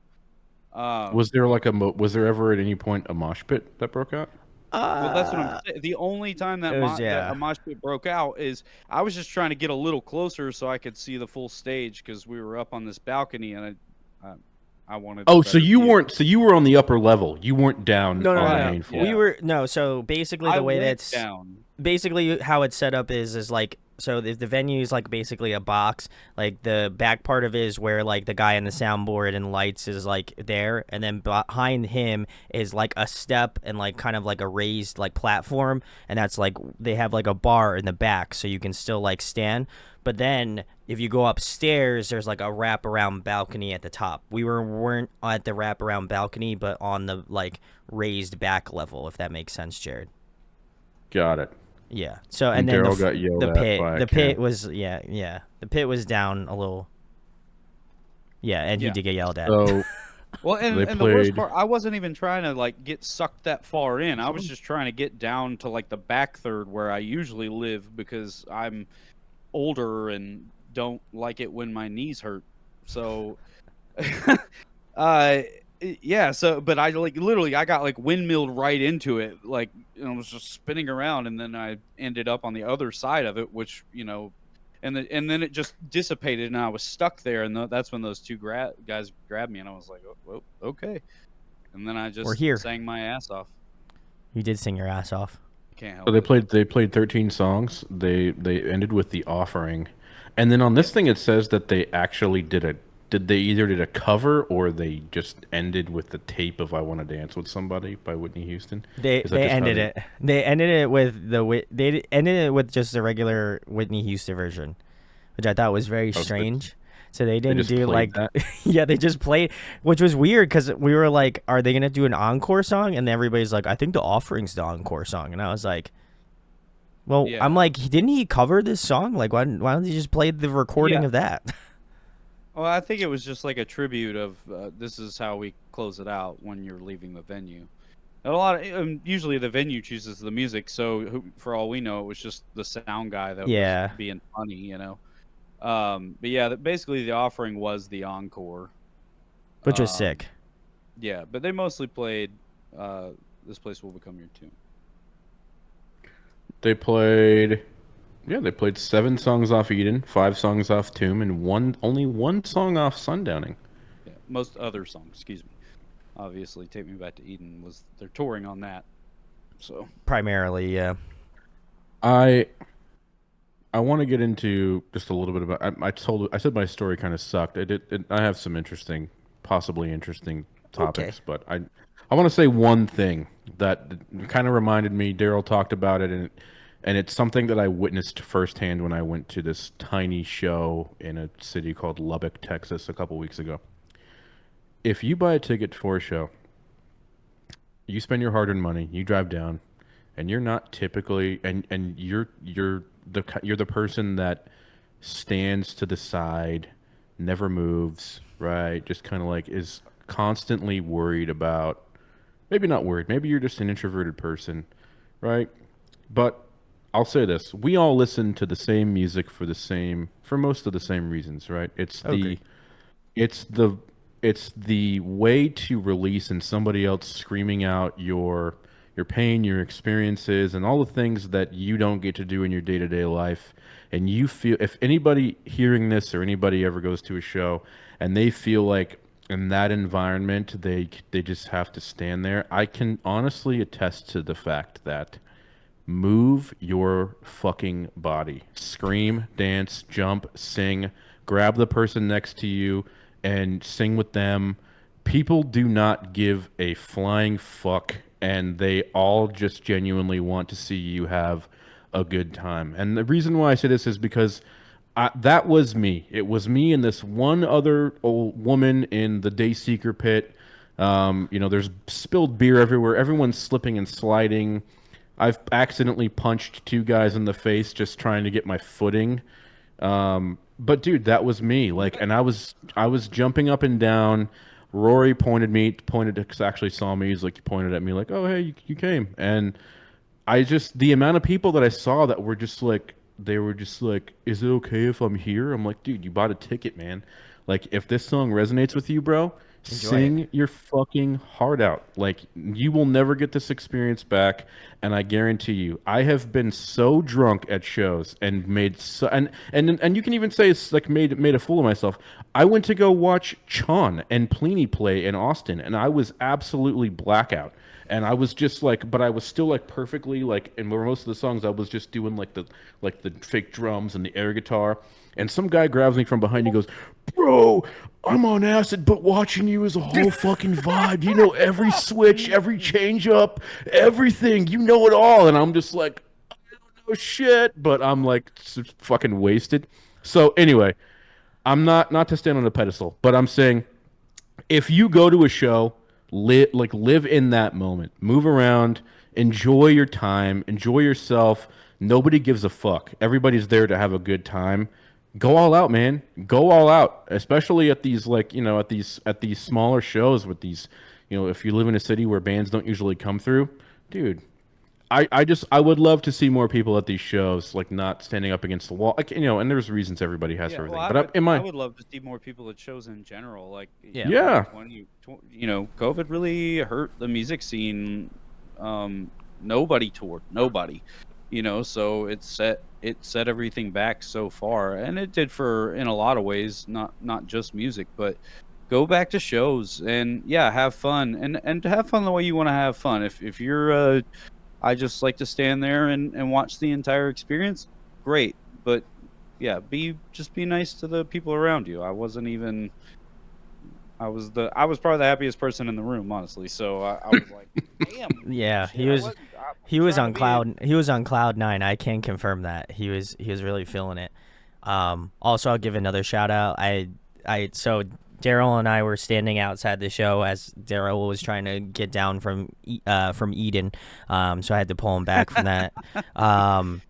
S2: was there like was there ever at any point a mosh pit that broke out?
S1: Well, that's what I'm saying. The only time that
S3: It was,
S1: that
S3: yeah.
S1: a mosh pit broke out is I was just trying to get a little closer so I could see the full stage because we were up on this balcony, and I wanted.
S2: Oh,
S1: a
S2: so
S1: better
S2: you
S1: view.
S2: weren't. So you were on the upper level. You weren't down
S3: No, no,
S2: on
S3: no,
S2: the
S3: no.
S2: main floor.
S3: We were no. So basically,
S1: I
S3: the way
S1: went
S3: that's
S1: down.
S3: basically how it's set up is like, so the venue is like basically a box. Like the back part of it is where like the guy in the soundboard and lights is like there, and then behind him is like a step and like kind of like a raised like platform, and that's like they have like a bar in the back so you can still like stand. But then if you go upstairs, there's like a wraparound balcony at the top. We weren't at the wraparound balcony, but on the like raised back level, if that makes sense, Jared.
S2: Got it.
S3: Yeah. So
S2: And
S3: and then
S2: Daryl got yelled
S3: the
S2: at
S3: pit
S2: by a
S3: the pit
S2: Karen.
S3: was the pit was down a little. Yeah, and he
S1: Yeah.
S3: did get yelled at.
S2: So
S1: Well,
S2: they
S1: and the worst
S2: played.
S1: part, I wasn't even trying to like get sucked that far in. I was just trying to get down to like the back third where I usually live because I'm older and don't like it when my knees hurt. So, uh, yeah. So, but I like literally, I got like windmilled right into it, like I was just spinning around, and then I ended up on the other side of it, which and then it just dissipated, and I was stuck there, and that's when those two guys grabbed me, and I was like, "Oh, well, okay," and then I
S3: We're
S1: just
S3: here.
S1: sang my ass off.
S3: You did sing your ass off.
S1: Can't
S2: So
S1: help it.
S2: they played 13 songs. They ended with the offering, and then on this thing it says that they actually they either did a cover or they just ended with the tape of "I Want to Dance with Somebody" by Whitney Houston. Is that
S3: They
S2: just how
S3: ended it. They ended it with they ended it with just the regular Whitney Houston version, which I thought was very
S2: Oh,
S3: strange. So they
S2: they
S3: didn't
S2: just
S3: do
S2: played
S3: like
S2: that?
S3: yeah, they just played, which was weird because we were like, are they gonna do an encore song? And everybody's like, I think the offering's the encore song, and I was like, well, I'm
S1: Yeah,
S3: like, didn't he cover this song? Like, why don't he just play the recording
S1: yeah.
S3: of that?
S1: Well, I think it was just like a tribute of this is how we close it out when you're leaving the venue. And a lot of usually the venue chooses the music, so for all we know, it was just the sound guy that was
S3: Yeah,
S1: being funny. But yeah, basically the offering was the encore.
S3: which was
S1: Um,
S3: sick.
S1: yeah, but they mostly played "This Place Will Become Your Tomb."
S2: They played. Yeah, they played 7 songs off Eden, 5 songs off Tomb, and only one song off Sundowning.
S1: Yeah, most other songs, excuse me. Obviously, "Take Me Back to Eden" was they're touring on that. So
S3: Primarily, yeah.
S2: I want to get into just a little bit about. I said my story kind of sucked. I have some possibly interesting
S3: Okay.
S2: topics, but I want to say one thing that kind of reminded me. Daryl talked about it, and it's something that I witnessed firsthand when I went to this tiny show in a city called Lubbock, Texas, a couple weeks ago. If you buy a ticket for a show, you spend your hard-earned money, you drive down, and you're not typically, and you're the person that stands to the side, never moves, right? Just kind of like is constantly worried about, maybe not worried, maybe you're just an introverted person, right? But I'll say this, we all listen to the same music for most of the same reasons, right?
S3: Agreed.
S2: It's the it's the way to release and somebody else screaming out your pain, your experiences, and all the things that you don't get to do in your day-to-day life. And you feel, if anybody hearing this or anybody ever goes to a show and they feel like in that environment they just have to stand there, I can honestly attest to the fact that move your fucking body. Scream, dance, jump, sing, grab the person next to you and sing with them. People do not give a flying fuck and they all just genuinely want to see you have a good time. And the reason why I say this is because that was me. It was me and this one other old woman in the Dayseeker pit. There's spilled beer everywhere. Everyone's slipping and sliding. I've accidentally punched two guys in the face just trying to get my footing. But dude, that was me. Like, and I was jumping up and down. Rory actually saw me. He's like, he pointed at me like, "Oh, hey, you came." And the amount of people that I saw that were just like, they were just like, "Is it okay if I'm here?" I'm like, dude, you bought a ticket, man. Like, if this song resonates with you, bro,
S3: Enjoy
S2: sing
S3: it.
S2: your fucking heart out. Like, you will never get this experience back. And I guarantee you, I have been so drunk at shows and made so, and you can even say it's like made a fool of myself. I went to go watch Chon and Pliny play in Austin, and I was absolutely blackout. And I was just like, but I was still like perfectly like, and where most of the songs I was just doing like the fake drums and the air guitar. And some guy grabs me from behind and goes, "Bro, I'm on acid, but watching you is a whole fucking vibe. You know every switch, every change up, everything. You know it all." And I'm just like, "Oh shit," but I'm like fucking wasted. So anyway, I'm not to stand on a pedestal, but I'm saying if you go to a show, live in that moment, move around, enjoy your time, enjoy yourself. Nobody gives a fuck. Everybody's there to have a good time. Go all out, man. Go all out, especially at these at these smaller shows with these, if you live in a city where bands don't usually come through, dude. I would love to see more people at these shows, like not standing up against the wall. Like, and there's reasons everybody has
S1: Yeah,
S2: for
S1: well,
S2: everything. But in
S1: I
S2: my
S1: would love to see more people at shows in general. Like,
S3: Yeah.
S2: yeah,
S1: 2020, COVID really hurt the music scene. Nobody toured, nobody, so it set everything back so far, and it did for in a lot of ways, not just music, but go back to shows and yeah, have fun and to have fun the way you want to have fun. If you're I just like to stand there and watch the entire experience, great, but yeah, just be nice to the people around you. I was probably the happiest person in the room, honestly. So I was like, damn,
S3: Yeah,
S1: shit, I'm
S3: he was
S1: trying to
S3: on
S1: be.
S3: cloud nine. I can confirm that he was really feeling it. Also, I'll give another shout out. So Daryl and I were standing outside the show as Daryl was trying to get down from Eden. So I had to pull him back from that.
S1: Take me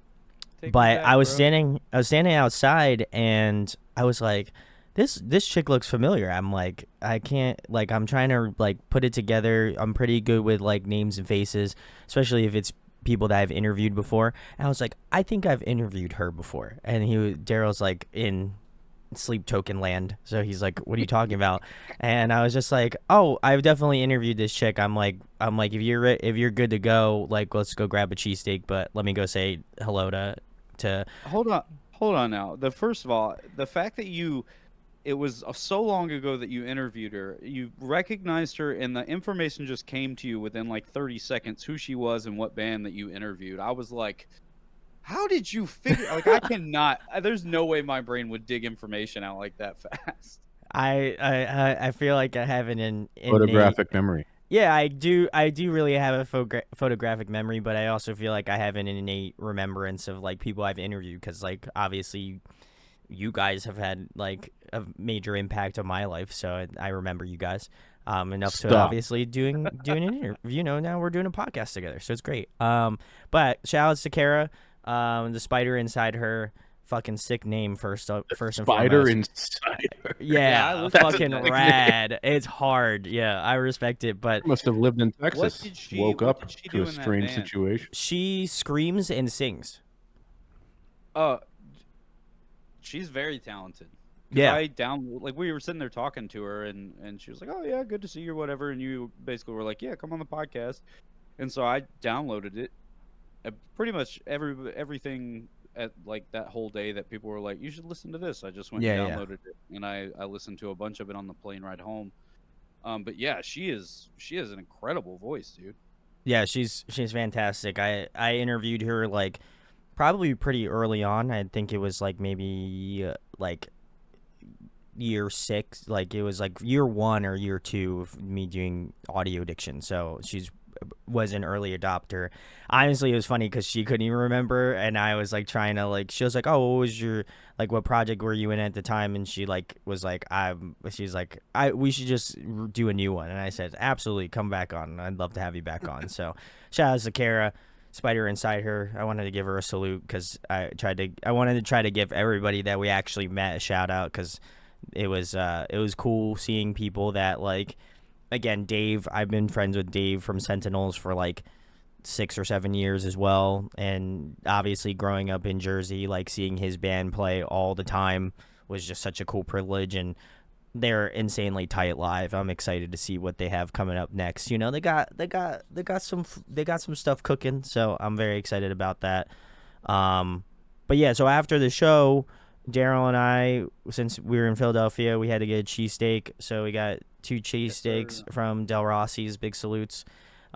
S3: But
S1: back, bro.
S3: I was standing outside and I was like, this chick looks familiar. I'm like, I can't, like, I'm trying to like put it together. I'm pretty good with like names and faces, especially if it's people that I've interviewed before. And I was like, I think I've interviewed her before. And Daryl's like in sleep token land, so he's like, what are you talking about? And I was just like, oh, I've definitely interviewed this chick. I'm like, if you're good to go, like, let's go grab a cheesesteak, but let me go say hello to
S1: Hold on now. First of all, the fact that it was so long ago that you interviewed her, you recognized her, and the information just came to you within like 30 seconds who she was and what band that you interviewed. I was like, how did you figure? Like, I cannot. There's no way my brain would dig information out like that fast.
S3: I feel like I have an innate.
S2: photographic memory.
S3: Yeah, I do really have a photographic memory, but I also feel like I have an innate remembrance of like people I've interviewed, because like obviously you guys have had like a major impact on my life, so I remember you guys enough to
S2: Stop.
S3: obviously doing an interview. Now we're doing a podcast together, so it's great. But shout outs to Kara, the spider inside her. Fucking sick name first and
S2: Spider
S3: foremost.
S2: inside her.
S1: Yeah, I
S3: Yeah,
S1: listened to
S3: fucking
S1: that.
S3: rad. It's hard. Yeah, I respect it, but
S2: Must have lived in
S1: What
S2: Texas.
S1: did she?
S2: Woke
S1: What
S2: up
S1: did she
S2: to
S1: do
S2: a
S1: in that
S2: strange
S1: band?
S2: situation.
S3: she screams and sings.
S1: Uh, she's very talented. 'Cause
S3: Yeah.
S1: like we were sitting there talking to her, and she was like, "Oh yeah, good to see you," or whatever. And you basically were like, "Yeah, come on the podcast." And so I downloaded it. Pretty much everything at like that whole day that people were like, "You should listen to this." I just went and
S3: Yeah, yeah.
S1: downloaded it, and I listened to a bunch of it on the plane ride home. But yeah, she is an incredible voice, dude.
S3: Yeah, she's fantastic. I interviewed her like probably pretty early on. I think it was like maybe like year 6, like it was like year 1 or year 2 of me doing audio diction. So she's was an early adopter. Honestly, it was funny because she couldn't even remember, and I was like trying to like. She was like, "Oh, what was your like? What project were you in at the time?" And she like was like, She's like, We should just do a new one." And I said, "Absolutely, come back on. I'd love to have you back on." So shout out to Kara. Spider inside her. I wanted to give her a salute because I wanted to try to give everybody that we actually met a shout out because it was cool seeing people that like, again, Dave. I've been friends with Dave from Sentinels for like 6 or 7 years as well, and obviously growing up in Jersey, like seeing his band play all the time was just such a cool privilege, and they're insanely tight live. I'm excited to see what they have coming up next. You know, they got some stuff cooking, so I'm very excited about that. But yeah, so after the show, Daryl and I, since we were in Philadelphia, we had to get a cheesesteak, so we got 2 cheesesteaks from Del Rossi's. Big salutes.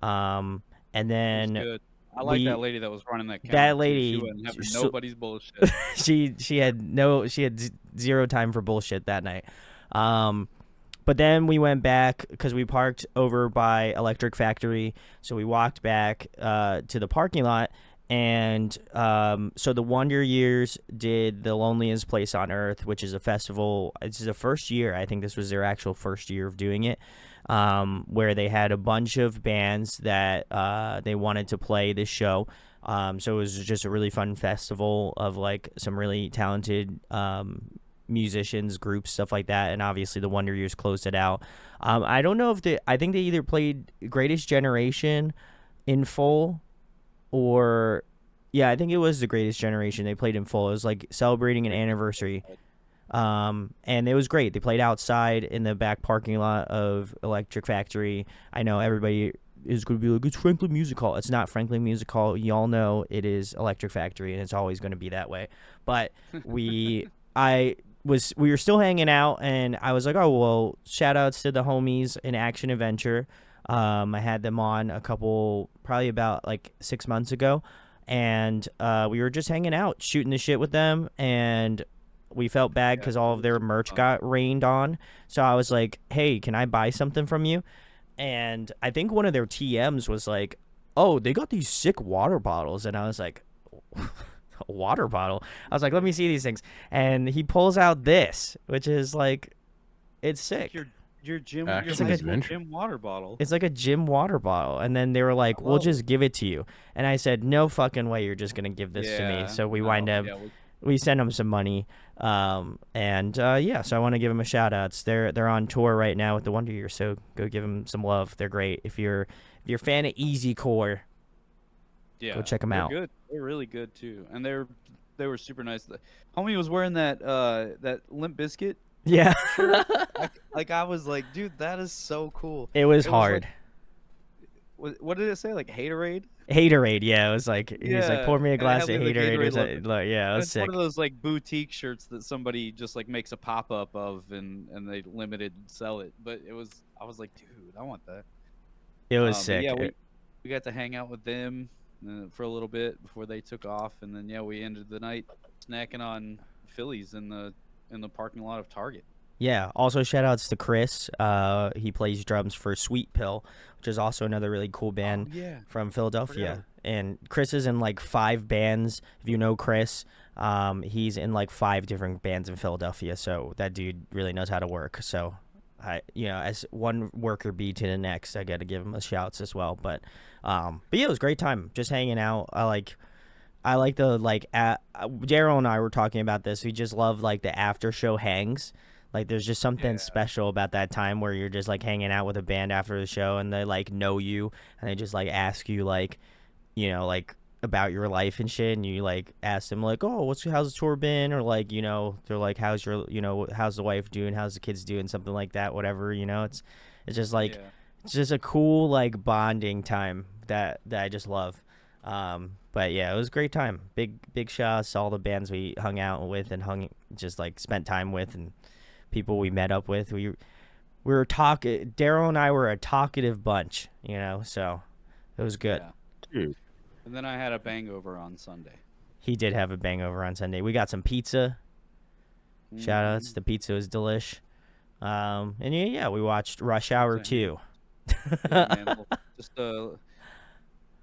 S3: And then
S1: good. I like that lady that was running that counter.
S3: That lady,
S1: she wasn't having nobody's bullshit.
S3: she had zero time for bullshit that night. But then we went back because we parked over by Electric Factory. So we walked back to the parking lot. And so the Wonder Years did The Loneliest Place on Earth, which is a festival. It's the first year. I think this was their actual first year of doing it, where they had a bunch of bands that they wanted to play this show. So it was just a really fun festival of like some really talented musicians, groups, stuff like that, and obviously the Wonder Years closed it out. I don't know if I think they either played Greatest Generation in full, or I think it was the Greatest Generation they played in full. It was like celebrating an anniversary, and it was great. They played outside in the back parking lot of Electric Factory. I know everybody is going to be like, it's Franklin Music Hall. It's not Franklin Music Hall. Y'all know it is Electric Factory, and it's always going to be that way. But we were still hanging out, and I was like, oh, well, shout outs to the homies in Action Adventure. I had them on probably about like 6 months ago, and we were just hanging out, shooting the shit with them, and we felt bad because all of their merch got rained on. So I was like, hey, can I buy something from you? And I think one of their TMs was like, oh, they got these sick water bottles. And I was like, a water bottle? I was like, let me see these things. And he pulls out this, which is like, it's sick.
S1: Your gym,
S2: It's
S1: your
S2: like
S1: high
S2: a
S1: school gym water bottle.
S3: It's like a gym water bottle. And then they were like, we'll just give it to you. And I said, no fucking way you're just going to give this to me. So we wind up, we sent them some money. So I want to give them a shout out. They're on tour right now with the Wonder Years, so go give them some love. They're great. If you're a fan of Easy Core, go check them out.
S1: Good. They're really good too. And they were super nice. The homie was wearing that Limp Bizkit.
S3: Yeah.
S1: Like I was like, dude, that is so cool.
S3: It was hard.
S1: What did it say? Like Haterade?
S3: Haterade, yeah. It was like he was like, pour me a glass of Haterade or something. Like, yeah, it was sick.
S1: One of those like boutique shirts that somebody just like makes a pop up of and they limited sell it. But I was like, dude, I want that.
S3: It was sick.
S1: Yeah, we got to hang out with them for a little bit before they took off, and then we ended the night snacking on Phillies in the parking lot of Target.
S3: Yeah. Also, shout outs to Chris. He plays drums for Sweet Pill, which is also another really cool band from Philadelphia. And Chris is in like 5 bands. If you know Chris, he's in like 5 different bands in Philadelphia. So that dude really knows how to work. So as one worker bee to the next, I got to give him a shouts as well. But yeah, it was a great time just hanging out. I like the Daryl and I were talking about this. We just love like the after show hangs. Like there's just something special about that time where you're just like hanging out with a band after the show and they like know you and they just like ask you like, like about your life and shit, and you like ask them like, oh, how's the tour been, or like, they're like, how's the wife doing, how's the kids doing, something like that, whatever. It's just like it's just a cool like bonding time that I just love. But yeah, it was a great time. Big shots, all the bands we hung out with and spent time with, and people we met up with. We were talking. Daryl and I were a talkative bunch, so it was good.
S2: Yeah. Dude.
S1: And then I had a bangover on Sunday.
S3: He did have a bangover on Sunday. We got some pizza. Shout outs. The pizza was delish. And we watched Rush Hour 2.
S1: Yeah, man. Just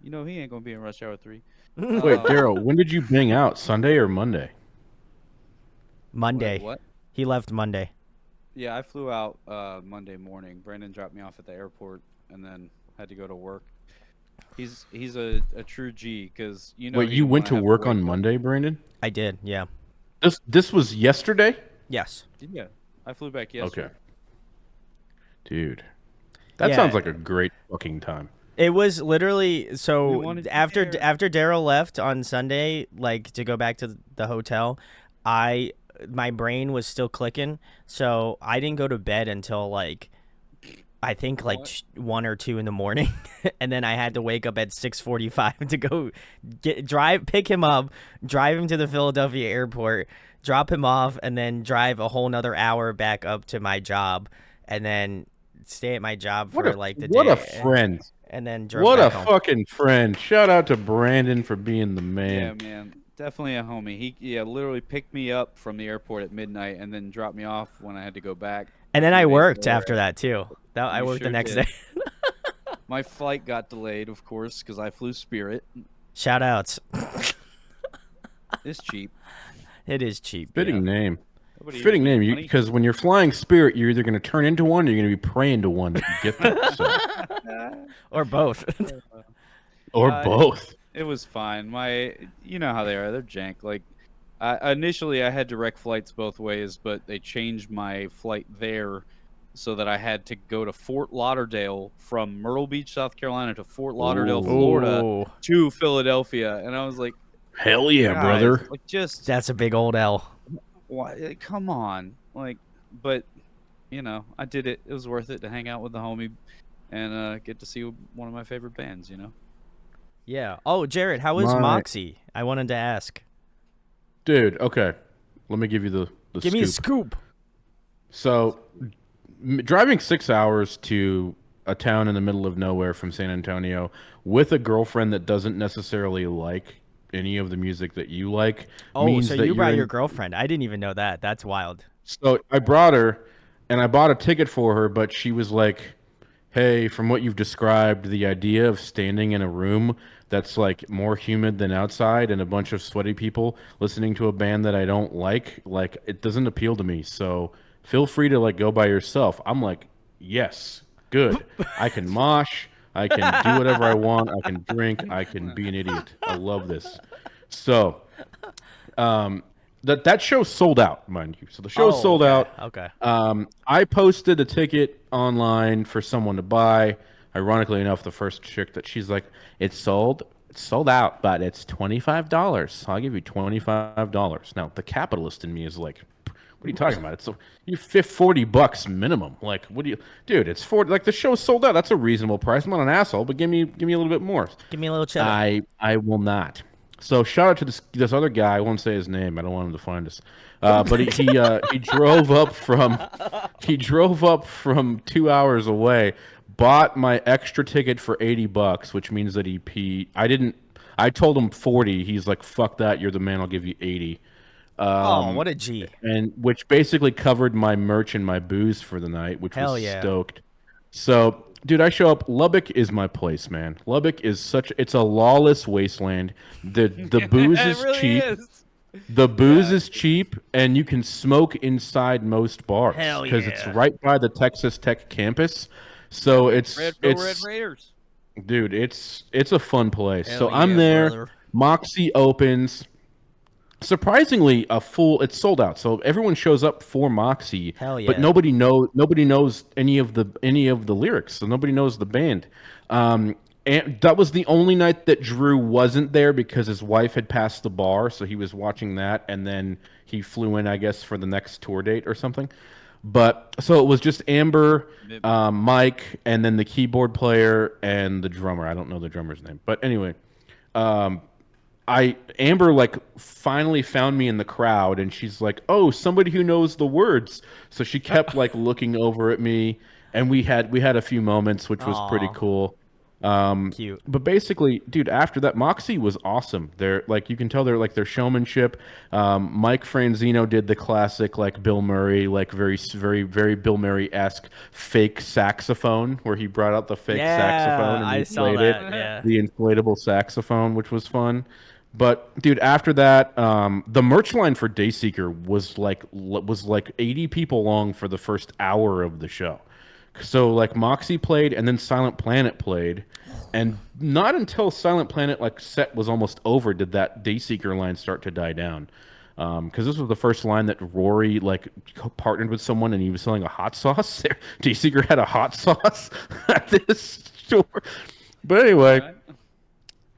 S1: You know he ain't gonna be in Rush Hour 3.
S2: Wait, Daryl, when did you bang out? Sunday or Monday?
S3: Monday.
S1: What?
S3: He left Monday.
S1: Yeah, I flew out Monday morning. Brandon dropped me off at the airport, and then had to go to work. He's a true G, because
S2: Wait,
S1: he
S2: you
S1: didn't
S2: went
S1: wanna
S2: to
S1: have
S2: work
S1: wake
S2: on
S1: up.
S2: Monday, Brandon?
S3: I did. Yeah.
S2: This was yesterday?
S3: Yes.
S1: Yeah, I flew back yesterday.
S2: Okay. Dude. That sounds like a great fucking time.
S3: It was literally
S1: We
S3: so
S1: wanted you
S3: after
S1: there.
S3: after Daryl left on Sunday, like to go back to the hotel, my brain was still clicking, so I didn't go to bed until like I think like 1 or 2 in the morning, and then I had to wake up at 6:45 to go pick him up, drive him to the Philadelphia airport, drop him off, and then drive a whole nother hour back up to my job, and then stay at my job for like the day.
S2: What a friend.
S3: And then drove
S2: What a
S3: back home.
S2: fucking friend. Shout out to Brandon for being the man.
S1: Yeah, man, definitely a homie. He literally picked me up from the airport at midnight and then dropped me off when I had to go back.
S3: And then
S1: a few
S3: I
S1: days
S3: worked
S1: later.
S3: after that too. I
S1: You
S3: worked the
S1: sure
S3: next
S1: did.
S3: day.
S1: My flight got delayed, of course, because I flew Spirit.
S3: Shout outs.
S1: It's cheap.
S3: It is cheap.
S2: Fitting name.
S1: Nobody owes
S2: Fitting
S1: me
S2: name.
S1: money.
S2: Because when you're flying Spirit, you're either going to turn into one or you're going to be praying to one that you get there. So.
S3: Or both.
S2: Or both.
S1: It was fine. You know how they are. They're jank. Like, initially I had direct flights both ways, but they changed my flight there so that I had to go to Fort Lauderdale from Myrtle Beach, South Carolina to Fort Lauderdale,
S2: Ooh.
S1: Florida
S3: Ooh,
S1: to Philadelphia. And I was like,
S2: Hell yeah,
S1: guys,
S2: brother.
S1: like, just
S3: that's a big old L.
S1: why, come on. Like, but I did it. It was worth it to hang out with the homie and get to see one of my favorite bands,
S3: Yeah. Oh, Jared, how was Moxie? I wanted to ask.
S2: Dude, okay. Let me give you the
S3: Give me a scoop.
S2: So, driving 6 hours to a town in the middle of nowhere from San Antonio with a girlfriend that doesn't necessarily like any of the music that you like means
S3: so
S2: that
S3: you brought
S2: you're
S3: your girlfriend. I didn't even know that. That's wild.
S2: So I brought her, and I bought a ticket for her, but she was like, hey, from what you've described, the idea of standing in a room that's like more humid than outside and a bunch of sweaty people listening to a band that I don't like it doesn't appeal to me. So feel free to like go by yourself. I'm like, yes, good. I can mosh. I can do whatever I want. I can drink. I can be an idiot. I love this. So, that show sold out, mind you. So the show sold out.
S3: Okay.
S2: I posted a ticket online for someone to buy. Ironically enough, the first chick that she's like, it's sold out, but it's $25. I'll give you $25. Now the capitalist in me is like, what are you talking about? It's you $40 minimum. Like, what do you, dude? It's 40. Like the show's sold out. That's a reasonable price. I'm not an asshole, but give me a little bit more.
S3: Give me a little cheddar.
S2: I will not. So shout out to this other guy. I won't say his name. I don't want him to find us. But he drove up from 2 hours away, bought my extra ticket for $80, which means that I told him 40. He's like, fuck that. You're the man. I'll give you 80.
S3: What a G.
S2: And which basically covered my merch and my booze for the night, which
S3: Hell
S2: was
S3: yeah.
S2: stoked. So, dude, I show up. Lubbock is my place, man. Lubbock is it's a lawless wasteland. The booze is
S1: really
S2: cheap.
S1: is.
S2: The booze is cheap, and you can smoke inside most bars
S3: Hell
S2: because it's
S3: yeah.
S2: right by the Texas Tech campus. So
S1: Red
S2: it's
S1: Raiders.
S2: dude, it's a fun place.
S3: Hell
S2: So I'm
S3: yeah,
S2: there.
S3: brother.
S2: Moxie opens. Surprisingly, it's sold out. So everyone shows up for Moxie,
S3: Hell yeah.
S2: but nobody knows any of the lyrics. So nobody knows the band. And that was the only night that Drew wasn't there because his wife had passed the bar, so he was watching that, and then he flew in, I guess, for the next tour date or something. But so it was just Amber, Mike, and then the keyboard player and the drummer. I don't know the drummer's name, but anyway, Amber like finally found me in the crowd, and she's like, "Oh, somebody who knows the words." So she kept like looking over at me, and we had a few moments, which was pretty
S3: Aw.
S2: cool.
S3: Cute.
S2: But basically, dude, after that, Moxie was awesome. They're like, you can tell they're like their showmanship. Mike Franzino did the classic like Bill Murray, like very Bill Murray-esque fake saxophone, where he brought out the fake saxophone
S3: Yeah,
S2: and
S3: I
S2: he
S3: saw
S2: played it,
S3: that. Yeah.
S2: the inflatable saxophone, which was fun. But dude, after that, the merch line for Dayseeker was like 80 people long for the first hour of the show. So like Moxie played, and then Silent Planet played, and not until Silent Planet like set was almost over did that Dayseeker line start to die down. Because this was the first line that Rory like partnered with someone, and he was selling a hot sauce. Dayseeker had a hot sauce at this store. But anyway,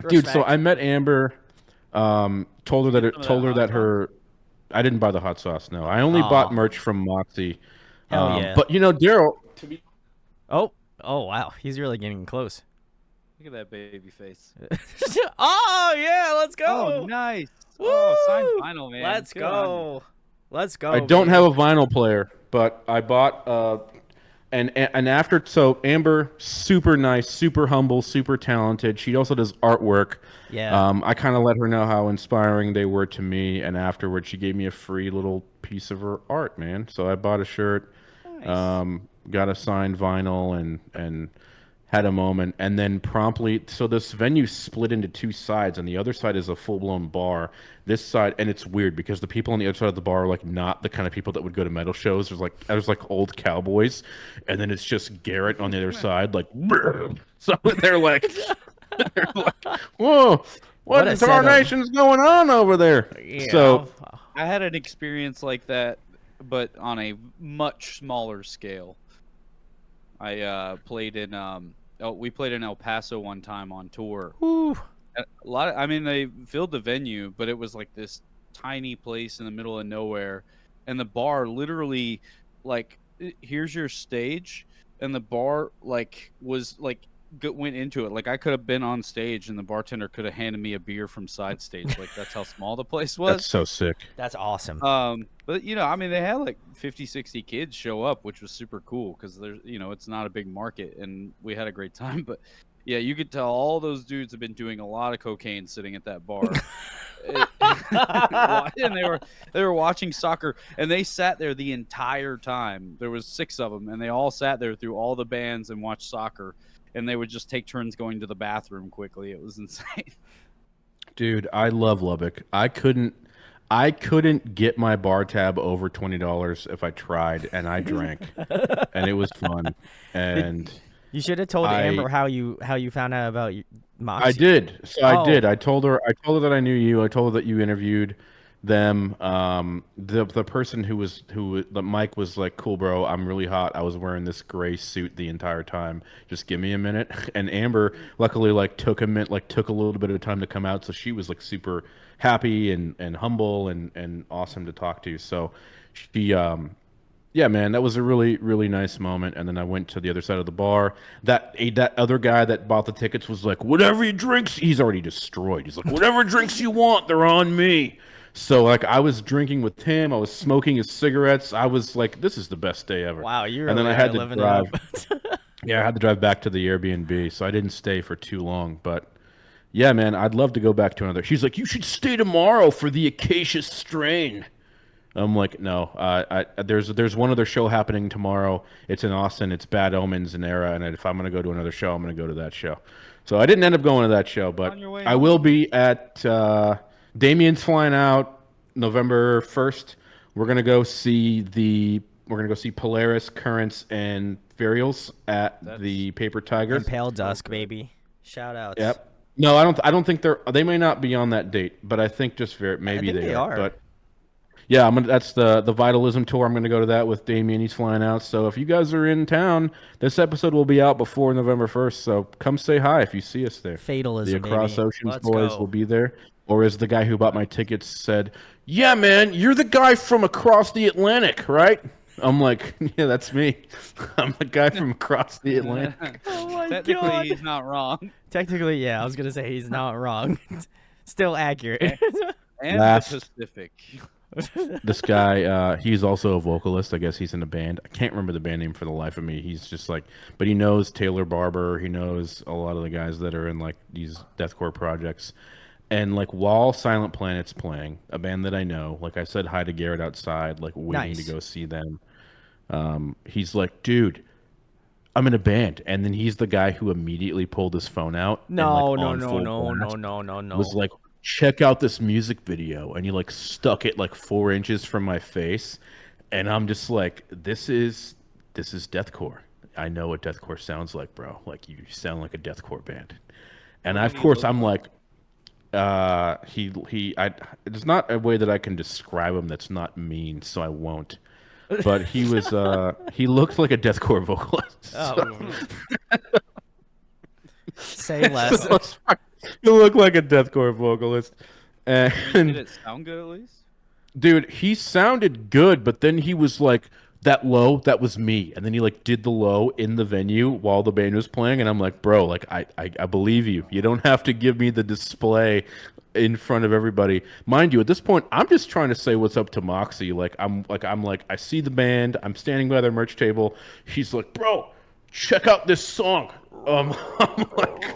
S2: dude, so
S3: Respect.
S2: I met Amber. Told her that
S1: Get some of that hot sauce?
S2: her. I didn't buy the hot sauce. No, I only bought
S3: Aw.
S2: merch from Moxie.
S3: Hell yeah.
S2: But you know, Daryl.
S3: Oh, wow, he's really getting close.
S1: Look at that baby face.
S3: Oh yeah, let's go.
S1: Oh, nice. Oh, signed
S3: Woo!
S1: vinyl, man.
S3: Let's
S1: Good on
S3: go. Let's go.
S2: I don't
S3: baby.
S2: have a vinyl player, but I bought and after, so Amber, super nice, super humble, super talented. She also does artwork.
S3: Yeah.
S2: I kind of let her know how inspiring they were to me, and afterwards she gave me a free little piece of her art, man. So I bought a shirt,
S1: Nice.
S2: got a signed vinyl, and had a moment, and then promptly, so this venue split into two sides, and the other side is a full-blown bar. This side, and it's weird because the people on the other side of the bar are like not the kind of people that would go to metal shows. There's like old cowboys, and then it's just Garrett on the other side, like so they're like, they're like, whoa, what
S3: What a
S2: in
S3: setup.
S2: tarnation's going on over there?
S3: Yeah.
S2: So
S1: I had an experience like that, but on a much smaller scale. I played in we played in El Paso one time on tour.
S3: Woo.
S1: A lot of, I mean, they filled the venue, but it was like this tiny place in the middle of nowhere, and the bar literally, like, here's your stage, and the bar like was like went into it. Like I could have been on stage, and the bartender could have handed me a beer from side stage. Like that's how small the place was.
S2: that's so sick.
S3: That's awesome.
S1: But you know, I mean, they had like 50, 60 kids show up, which was super cool because there's, you know, it's not a big market, and we had a great time. But yeah, you could tell all those dudes have been doing a lot of cocaine sitting at that bar. And they were watching soccer, and they sat there the entire time. There was 6 of them, and they all sat there through all the bands and watched soccer. And they would just take turns going to the bathroom quickly. It was insane.
S2: Dude, I love Lubbock. I couldn't get my bar tab over $20 if I tried, and I drank, and it was fun. And
S3: You should have told Amber how you found out about Moxie.
S2: I did. So I
S3: Oh.
S2: did. I told her that I knew you. I told her that you interviewed them. The person the Mike was like, "Cool, bro. I'm really hot. I was wearing this gray suit the entire time. Just give me a minute." And Amber, luckily, like took a little bit of time to come out. So she was like super happy and humble and awesome to talk to. So she yeah, man, that was a really, really nice moment. And then I went to the other side of the bar. That other guy that bought the tickets was like, "Whatever he drinks," he's already destroyed. He's like, "Whatever drinks you want, they're on me." So like, I was drinking with him. I was smoking his cigarettes. I was like, "This is the best day ever."
S3: Wow, you
S2: And then
S3: really
S2: I had
S3: are
S2: to
S3: living
S2: drive.
S3: it up.
S2: Yeah, I had to drive back to the Airbnb, so I didn't stay for too long. But yeah, man, I'd love to go back to another. She's like, "You should stay tomorrow for the Acacia Strain." I'm like, no. There's one other show happening tomorrow. It's in Austin. It's Bad Omens and Era. And if I'm gonna go to another show, I'm gonna go to that show. So I didn't end up going to that show, but
S1: On your way
S2: I will be at. Damien's flying out November 1st. We're gonna go see Polaris, Currents, and Furials at the Paper Tiger.
S3: And Pale Dusk, baby. Shout outs.
S2: Yep. No, I don't think they may not be on that date, but I think just maybe
S3: think they are.
S2: But yeah, that's the Vitalism tour. I'm gonna go to that with Damien. He's flying out. So if you guys are in town, this episode will be out before November 1st. So come say hi if you see us there.
S3: Fatalism,
S2: The Across
S3: baby.
S2: Oceans
S3: Let's
S2: boys
S3: go.
S2: will be there. Or as the guy who bought my tickets said, "Yeah, man, you're the guy from across the Atlantic, right?" I'm like, "Yeah, that's me. I'm the guy from across the Atlantic."
S3: Oh my
S1: Technically,
S3: God.
S1: he's not wrong.
S3: Technically, yeah, I was gonna say he's not wrong. Still accurate.
S1: And
S2: Last-
S1: the Pacific.
S2: This guy, he's also a vocalist. I guess he's in a band. I can't remember the band name for the life of me. He's just like, but he knows Taylor Barber. He knows a lot of the guys that are in like these deathcore projects. And like while Silent Planet's playing, a band that I know, like I said hi to Garrett outside, like waiting to
S3: Nice.
S2: go see them. He's like, dude, I'm in a band, and then he's the guy who immediately pulled his phone out and like
S3: No, no,
S2: on
S3: no,
S2: full
S3: no, no,
S2: blast
S3: no, no,
S2: was
S3: no.
S2: like, check out this music video, and he like stuck it like 4 inches from my face, and I'm just like, this is deathcore. I know what deathcore sounds like, bro. Like you sound like a deathcore band, and
S1: What
S2: I,
S1: did
S2: of
S1: he
S2: course
S1: look
S2: I'm
S1: like?
S2: like, There's not a way that I can describe him that's not mean, so I won't. But he looked like a deathcore vocalist.
S3: Oh,
S1: Hmm.
S3: say less.
S2: So he looked like a deathcore vocalist.
S1: I mean, did
S2: And
S1: it sound good at least?
S2: dude, he sounded good, but then he was like, that low, that was me. And then he like did the low in the venue while the band was playing, and I'm like, bro, like I believe you. You don't have to give me the display in front of everybody. Mind you, at this point, I'm just trying to say what's up to Moxie. Like I see the band, I'm standing by their merch table. He's like, bro, check out this song. I'm like,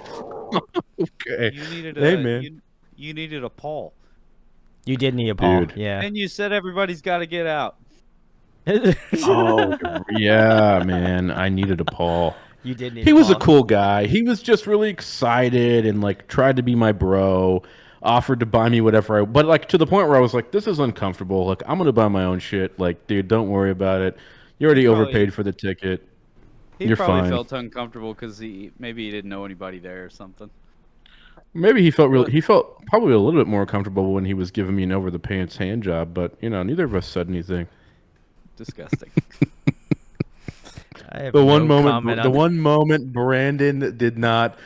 S2: okay.
S1: You needed
S2: Hey
S1: a
S2: man.
S1: you needed a Paul,
S3: You did need a Paul.
S2: Dude.
S3: Yeah.
S1: and you said everybody's got to get out.
S2: Oh, yeah, man. I needed a Paul.
S3: You did need
S2: He
S3: a
S2: was a
S3: Paul.
S2: cool guy. He was just really excited and like tried to be my bro, offered to buy me whatever but like to the point where I was like, this is uncomfortable. Like, I'm gonna buy my own shit. Like, dude, don't worry about it. You already
S1: Probably
S2: overpaid for the ticket.
S1: he
S2: You're
S1: probably
S2: fine.
S1: felt uncomfortable because maybe he didn't know anybody there or something.
S2: Maybe he felt
S1: But
S2: he felt probably a little bit more comfortable when he was giving me an over the pants hand job, but you know, neither of us said anything.
S1: disgusting.
S3: I have
S2: The
S3: no comment on
S2: one moment Brandon did not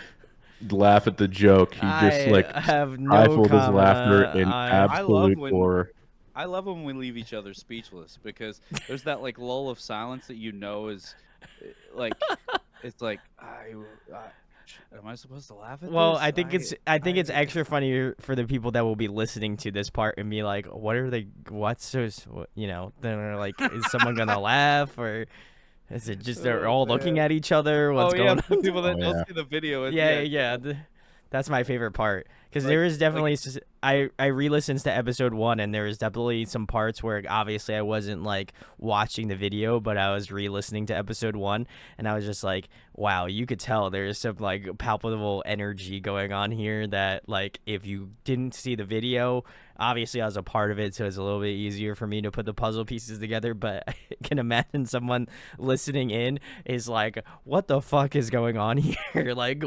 S2: laugh at the joke. He just like
S3: I have no
S2: stifled his
S3: comment
S2: laughter
S3: on
S2: in
S1: I love
S2: absolute
S1: when
S2: horror.
S1: I love when we leave each other speechless because there's that like lull of silence that you know is like it's like am I supposed to laugh at
S3: Well,
S1: this?
S3: I think it's extra funnier for the people that will be listening to this part and be like, "What are they? What's this? You know?" They're like, "Is someone gonna laugh or is it just they're
S1: Oh,
S3: all looking
S1: man.
S3: at each other? What's
S1: Oh yeah,
S3: going
S1: the
S3: on?"
S1: people that
S2: Oh,
S1: don't
S2: yeah.
S1: see the video.
S3: Yeah. That's my favorite part because
S1: Like-
S3: there is definitely
S1: like-
S3: I re-listened to episode 1 and there was definitely some parts where obviously I wasn't like watching the video, but I was re-listening to episode 1 and I was just like, wow, you could tell there's some like palpable energy going on here that like if you didn't see the video, obviously I was a part of it, so it's a little bit easier for me to put the puzzle pieces together, but I can imagine someone listening in is like, what the fuck is going on here? Like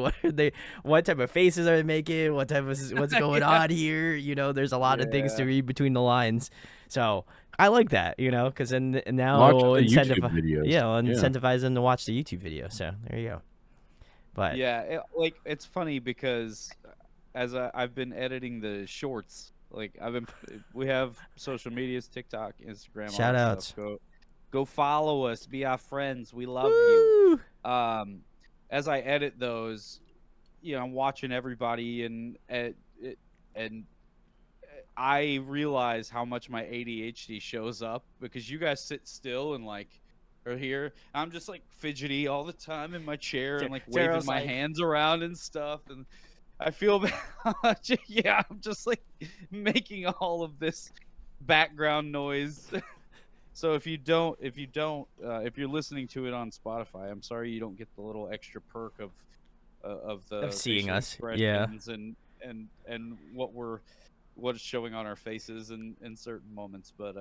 S3: what type of faces are they making? What's going on here? You know, there's a lot of things to
S1: Yeah.
S3: read between the lines. So I like that, you know, because then now
S2: Watch
S3: it'll
S2: the YouTube
S3: incentivize,
S2: videos.
S3: it'll
S2: Yeah.
S3: incentivize them to watch the YouTube video. So there you go. But
S1: Yeah, it's funny because as I've been editing the shorts, like we have social medias, TikTok, Instagram, all
S3: Shout
S1: that
S3: outs.
S1: stuff. Go follow us, be our friends. We love you.
S3: Woo!
S1: As I edit those, you know, I'm watching everybody and I realize how much my ADHD shows up because you guys sit still and like are here. I'm just like fidgety all the time in my chair and like waving
S3: Daryl's
S1: my
S3: like-
S1: hands around and stuff, and I feel bad. Yeah, I'm just like making all of this background noise. So if you're listening to it on Spotify, I'm sorry you don't get the little extra perk of the
S3: Of seeing
S1: facial
S3: us, yeah.
S1: expressions and what's showing on our faces in certain moments. But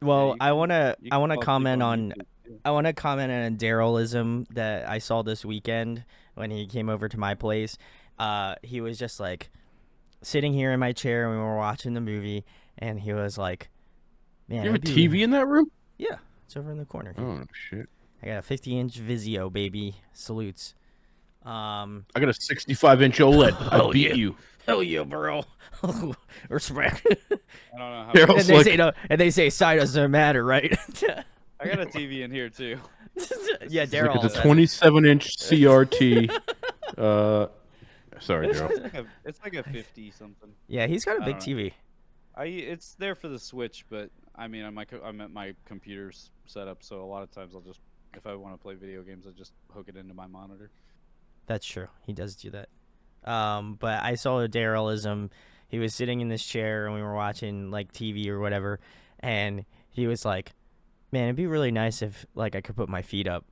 S3: Well,
S1: you
S3: I
S1: can-
S3: wanna
S1: you
S3: I
S1: can
S3: wanna
S1: fall asleep
S3: comment on
S1: YouTube, too.
S3: I wanna comment on a Darylism that I saw this weekend when he came over to my place. He was just like sitting here in my chair and we were watching the movie, and he was like, "Man,
S2: You have a
S3: it'd be-
S2: TV in that room?
S3: Yeah, it's over in the corner. Here.
S2: Oh shit!
S3: I got a 50-inch Vizio, baby. Salutes.
S2: I got a 65-inch OLED. I
S3: Oh,
S2: beat
S3: yeah.
S2: you.
S3: Hell yeah, bro. Respect.
S1: I don't know how.
S2: Daryl-
S3: and
S2: It's
S3: they
S2: like-
S3: say no, and they say size doesn't matter, right?
S1: I got a TV in here too.
S3: Yeah,
S1: It's
S3: Daryl.
S2: Like it's a
S3: says-
S2: 27-inch CRT. Sorry, Daryl.
S1: It's like a 50 something.
S3: Yeah, he's got a
S1: I
S3: big
S1: don't know.
S3: TV.
S1: It's there for the Switch, but I mean, I'm at my computer's setup, so a lot of times I'll just, if I want to play video games, I just hook it into my monitor.
S3: That's true. He does do that. But I saw Darrylism. He was sitting in this chair and we were watching like TV or whatever, and he was like, "Man, it'd be really nice if like I could put my feet up."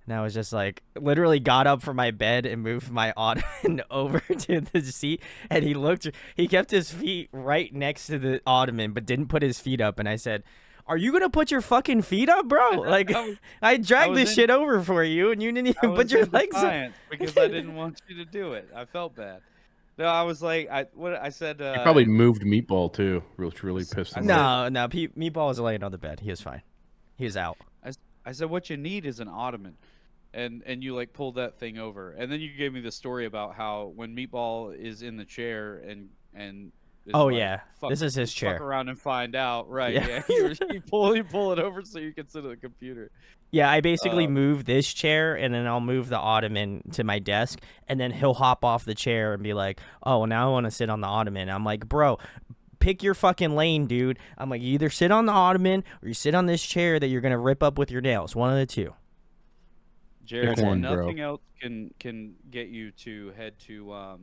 S3: And I was just like, literally got up from my bed and moved my ottoman over to the seat. And he kept his feet right next to the ottoman, but didn't put his feet up. And I said, "Are you going to put your fucking feet up, bro? Like, I dragged this shit over for you and you didn't even put your legs up."
S1: Because I didn't want you to do it. I felt bad. No, I was like, I said.
S2: He probably moved Meatball too, which really pissed him off.
S3: No, Meatball was laying on the bed. He was fine. He was out.
S1: I said, what you need is an ottoman. And you like pulled that thing over, and then you gave me the story about how when Meatball is in the chair and is
S3: oh
S1: like,
S3: yeah, this is his chair.
S1: Fuck around and find out, right?
S3: Yeah,
S1: you pull it over so you can sit at the computer.
S3: Yeah, I basically move this chair, and then I'll move the ottoman to my desk, and then he'll hop off the chair and be like, "Oh, well, now I want to sit on the ottoman." I'm like, "Bro, pick your fucking lane, dude." I'm like, "You either sit on the ottoman or you sit on this chair that you're gonna rip up with your nails. One of the two."
S1: Jared, nothing else can get you to head to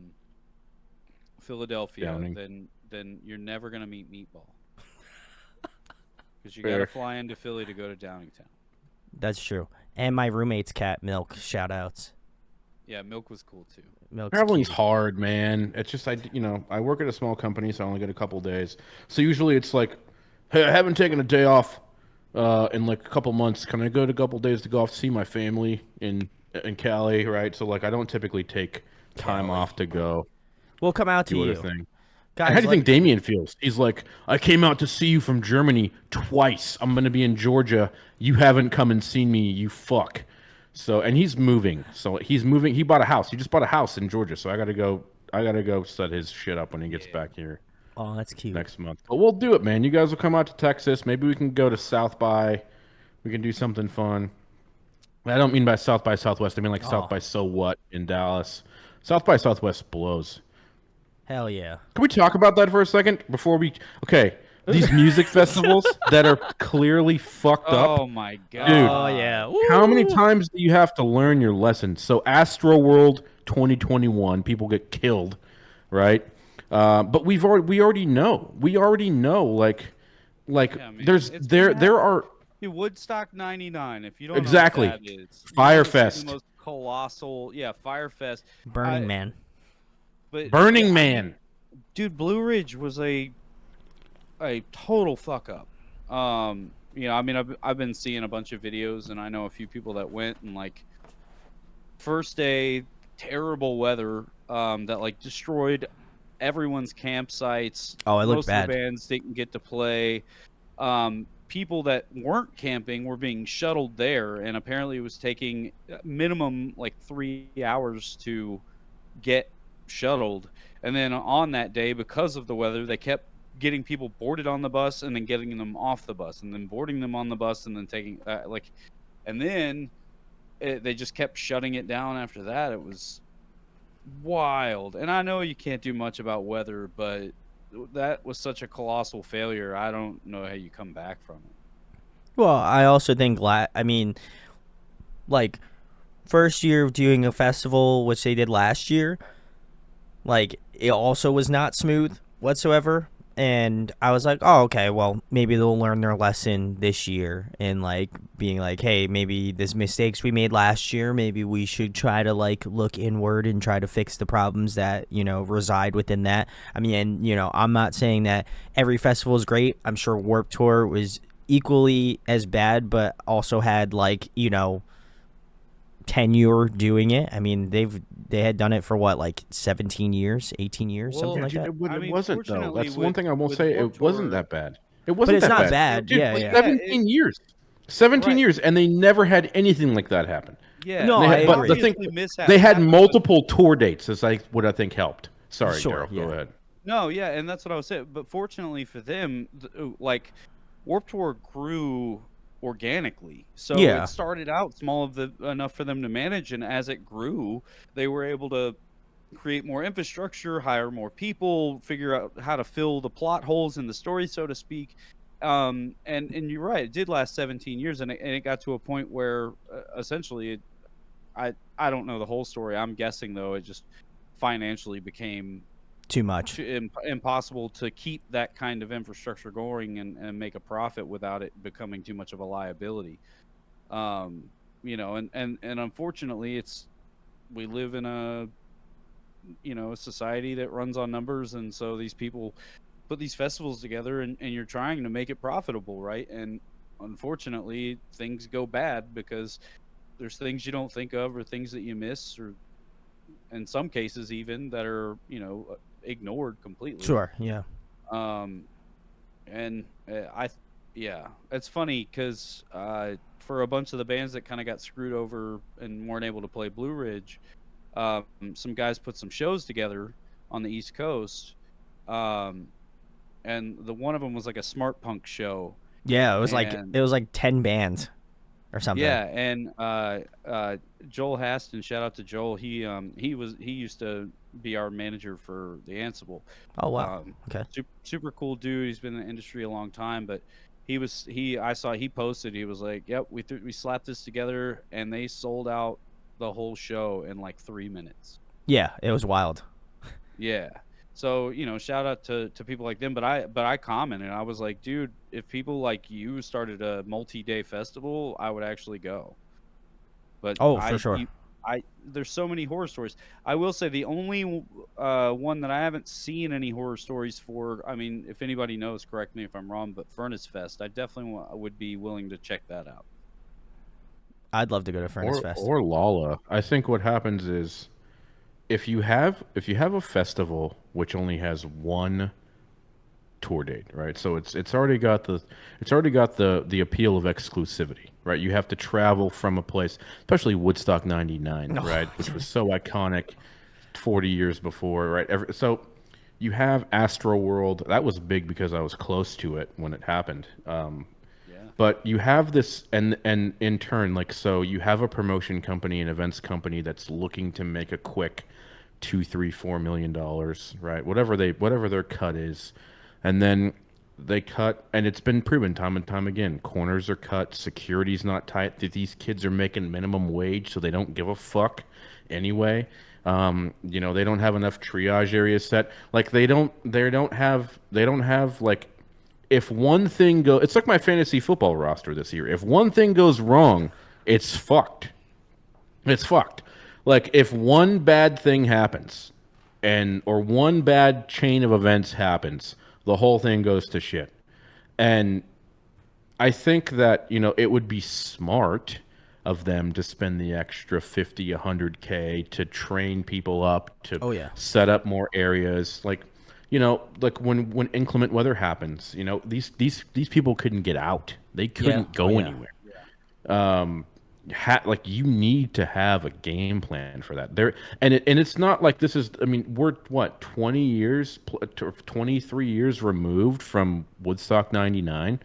S1: Philadelphia, then you're never gonna meet Meatball. Because you gotta fly into Philly to go to Downingtown.
S3: That's true. And my roommate's cat, Milk. Shout outs.
S1: Yeah, Milk was cool too.
S2: Traveling's hard, man. It's just I work at a small company, so I only get a couple days. So usually it's like, hey, I haven't taken a day off in like a couple months. Can I go to a couple days to go off to see my family in Cali, right? So like I don't typically take time off to go.
S3: We'll come out to you.
S2: Guys, how do you think Damien feels? He's like, I came out to see you from Germany twice. I'm gonna be in Georgia. You haven't come and seen me, you fuck. So, and he's moving. So he's moving. He bought a house. He just bought a house in Georgia. So I gotta go set his shit up when he gets back here.
S3: Oh, that's cute.
S2: Next month. But we'll do it, man. You guys will come out to Texas. Maybe we can go to South by. We can do something fun. I don't mean by South by Southwest. I mean like South by So What in Dallas. South by Southwest blows.
S3: Hell yeah.
S2: Can we talk about that for a second before we... Okay, these music festivals that are clearly fucked up.
S1: Oh, my God.
S2: Dude,
S3: oh, yeah. Woo!
S2: How many times do you have to learn your lesson? So Astro World 2021, people get killed, right? But we already know. We already know, like yeah, there are...
S1: Woodstock 99, if you don't
S2: exactly.
S1: know what that is.
S2: Firefest.
S1: The most colossal... Yeah, Firefest.
S3: Burning Man.
S1: But
S2: Burning Man.
S1: Dude, Blue Ridge was a total fuck up. You know, I mean, I've been seeing a bunch of videos, and I know a few people that went, and like first day, terrible weather that like destroyed everyone's campsites.
S3: Oh, it looked
S1: Most
S3: bad.
S1: of the bands didn't get to play. People that weren't camping were being shuttled there, and apparently it was taking minimum like 3 hours to get shuttled. And then on that day, because of the weather, they kept getting people boarded on the bus and then getting them off the bus and then boarding them on the bus and then taking and then they just kept shutting it down after that. It was wild. And I know you can't do much about weather, but that was such a colossal failure. I don't know how you come back from it.
S3: Well, I also think, I mean, like, first year of doing a festival, which they did last year, like, it also was not smooth whatsoever. And I was like, oh, okay, well, maybe they'll learn their lesson this year and, like, being like, hey, maybe these mistakes we made last year, maybe we should try to, like, look inward and try to fix the problems that, you know, reside within that. I mean, and, you know, I'm not saying that every festival is great. I'm sure Warped Tour was equally as bad, but also had, like, you know, tenure doing it. I mean, they had done it for what, like 17 years, 18 years, something like that.
S2: It wasn't though. That's one thing I will say. It wasn't that bad. It wasn't.
S3: But it's
S2: that
S3: not
S2: bad.
S3: bad.
S2: Dude,
S3: Yeah,
S2: like
S3: yeah.
S2: 17 years. 17 years, and they never had anything like that happen.
S1: Yeah.
S3: No,
S2: but the thing, they had multiple tour dates. Is like what I think helped. Sorry,
S3: Sure,
S2: Daryl, go ahead.
S1: No, yeah, and that's what I was saying. But fortunately for them, like Warped Tour grew organically. So
S3: Yeah.
S1: it started out small enough for them to manage, and as it grew, they were able to create more infrastructure, hire more people, figure out how to fill the plot holes in the story, so to speak. And you're right, it did last 17 years, and it got to a point where essentially I don't know the whole story. I'm guessing though it just financially became
S3: Too much.
S1: impossible to keep that kind of infrastructure going and make a profit without it becoming too much of a liability. And unfortunately, we live in a society that runs on numbers, and so these people put these festivals together, and you're trying to make it profitable, right? And unfortunately, things go bad because there's things you don't think of or things that you miss, or in some cases even that are ignored completely.
S3: Sure. Yeah.
S1: um and yeah, it's funny because for a bunch of the bands that kind of got screwed over and weren't able to play Blue Ridge, some guys put some shows together on the East Coast, um and the one of them was like a smart punk show.
S3: Yeah. It was
S1: And
S3: 10 bands or something.
S1: yeah, and Joel Haston, shout out to Joel. He used to be our manager for the Ansible.
S3: Oh wow. Okay.
S1: Super cool dude. He's been in the industry a long time, but I saw he posted. He was like, "Yep, we slapped this together, and they sold out the whole show in like 3 minutes."
S3: Yeah. It was wild.
S1: Yeah. So, shout out to people like them, but I commented, I was like, dude, if people like you started a multi-day festival, I would actually go. But
S3: Oh, for sure.
S1: there's so many horror stories. I will say the only one that I haven't seen any horror stories for, I mean, if anybody knows, correct me if I'm wrong, but Furnace Fest, I definitely would be willing to check that out.
S3: I'd love to go to Furnace Fest.
S2: Or Lala. I think what happens is if you have a festival which only has one tour date, right? So it's already got the appeal of exclusivity, right? You have to travel from a place, especially Woodstock '99, right, which was so iconic 40 years before, right? So you have Astro World. That was big because I was close to it when it happened. But you have this, and in turn, like, so you have a promotion company, an events company that's looking to make a quick $2, $3, $4 million, right? Whatever their cut is, and then they cut, and it's been proven time and time again. Corners are cut, security's not tight. These kids are making minimum wage, so they don't give a fuck anyway. They don't have enough triage areas set. Like they don't have like, if one thing it's like my fantasy football roster this year. If one thing goes wrong, it's fucked. It's fucked. Like if one bad thing happens or one bad chain of events happens, the whole thing goes to shit. And I think that, it would be smart of them to spend the extra 50, 100K to train people up, to set up more areas. Like, like when inclement weather happens, these people couldn't get out. They couldn't go anywhere. Like you need to have a game plan for that. And it's not like this is. I mean, we're what 23 years removed from Woodstock '99.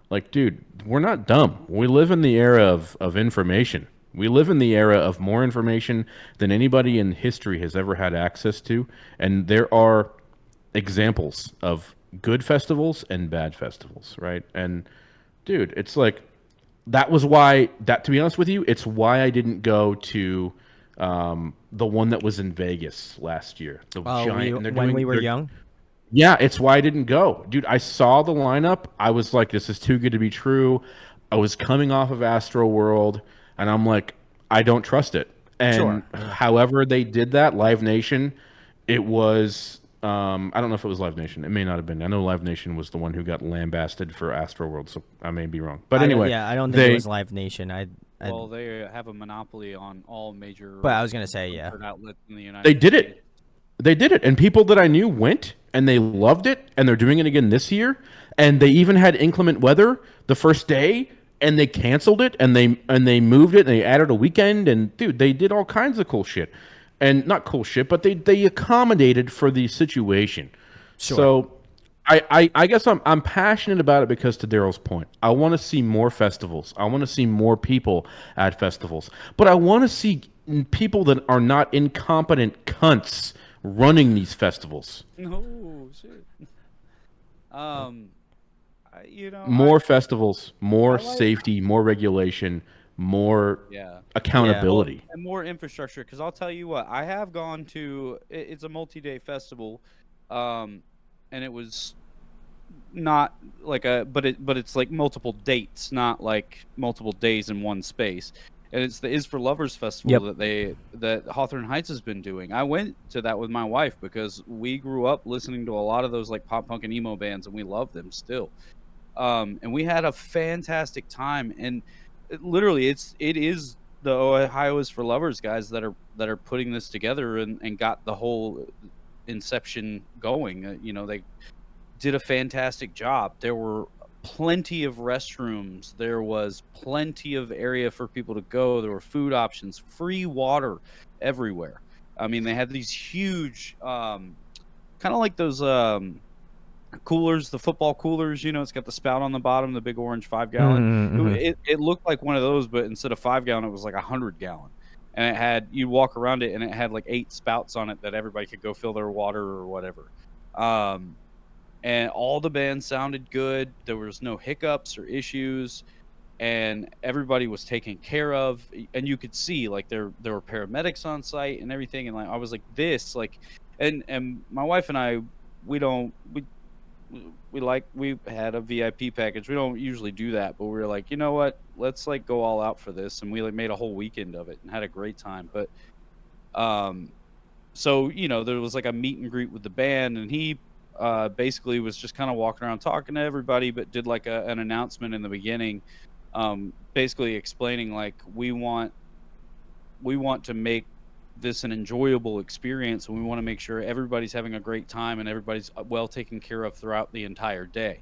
S2: Like, dude, we're not dumb. We live in the era of information. We live in the era of more information than anybody in history has ever had access to, and there are examples of good festivals and bad festivals, right? And dude, it's like to be honest with you, it's why I didn't go to the one that was in Vegas last year. The giant,
S3: when we were young.
S2: Yeah, it's why I didn't go. Dude, I saw the lineup. I was like, this is too good to be true. I was coming off of Astro World, and I'm like, I don't trust it. And however they did that, Live Nation, it was I don't know if it was Live Nation. It may not have been. I know Live Nation was the one who got lambasted for Astro World, so I may be wrong. But anyway,
S3: I don't think it was Live Nation.
S1: Well, they have a monopoly on all major.
S3: But I was gonna say,
S1: outlets in the United
S2: they did
S1: States.
S2: it. They did it, and people that I knew went, and they loved it, and they're doing it again this year. And they even had inclement weather the first day, and they canceled it, and they moved it, and they added a weekend, and dude, they did all kinds of cool shit. And not cool shit, but they accommodated for the situation.
S3: Sure.
S2: So I guess I'm passionate about it because, to Daryl's point, I want to see more festivals. I want to see more people at festivals. But I want to see people that are not incompetent cunts running these festivals.
S1: No shit. Um, you know,
S2: More festivals,
S1: I
S2: more
S1: like
S2: safety, more regulation, more
S1: yeah.
S3: Yeah.
S1: Well,
S2: accountability.
S1: and more infrastructure because I'll tell you what, I have gone to it's a multi-day festival, um, and it was not like a but it's like multiple dates, not like multiple days in one space. And it's the Is for Lovers festival
S3: Yep.
S1: that Hawthorne Heights has been doing. I went to that with my wife because we grew up listening to a lot of those like pop punk and emo bands, and we love them still. And we had a fantastic time. And literally, it is the Ohio Is for Lovers guys that are putting this together and got the whole inception going. You know, they did a fantastic job. There were plenty of restrooms. There was plenty of area for people to go. There were food options, free water everywhere. I mean, they had these huge, kind of like those coolers, the football coolers. You know, it's got the spout on the bottom, the big orange 5 gallon.
S3: Mm-hmm.
S1: It looked like one of those, but instead of 5 gallon, it was like 100 gallon. And it had you walk around it, and it had like 8 spouts on it that everybody could go fill their water or whatever. Um, and all the bands sounded good. There was no hiccups or issues, and everybody was taken care of. And you could see like there were paramedics on site and everything. And like I was like this like, and my wife and I we don't we had a VIP package. We don't usually do that, but we were like, you know what? Let's like go all out for this, and we like made a whole weekend of it and had a great time. But um, so you know there was like a meet and greet with the band, and he basically was just kind of walking around talking to everybody, but did like an announcement in the beginning, basically explaining like we want to make this an enjoyable experience, and we want to make sure everybody's having a great time and everybody's well taken care of throughout the entire day.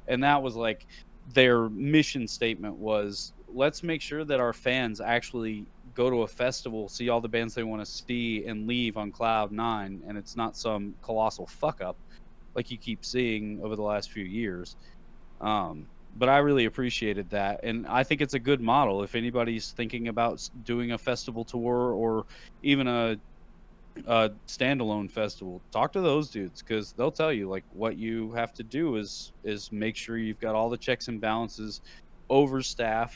S1: And that was like their mission statement was, let's make sure that our fans actually go to a festival, see all the bands they want to see, and leave on cloud nine, and it's not some colossal fuck up like you keep seeing over the last few years. But I really appreciated that, and I think it's a good model if anybody's thinking about doing a festival tour or even a standalone festival. Talk to those dudes because they'll tell you like what you have to do is make sure you've got all the checks and balances, overstaff.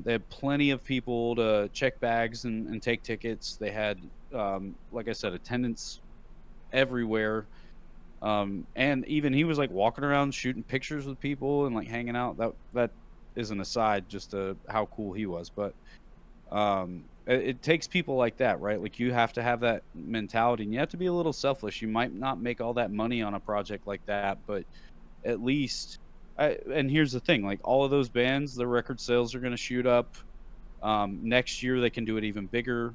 S1: They had plenty of people to check bags and take tickets. They had, like I said, attendance everywhere. And even he was like walking around shooting pictures with people and like hanging out. That is an aside just to how cool he was. But it takes people like that, right? Like you have to have that mentality, and you have to be a little selfish. You might not make all that money on a project like that, but at least and here's the thing, like all of those bands, their record sales are going to shoot up. Next year they can do it even bigger,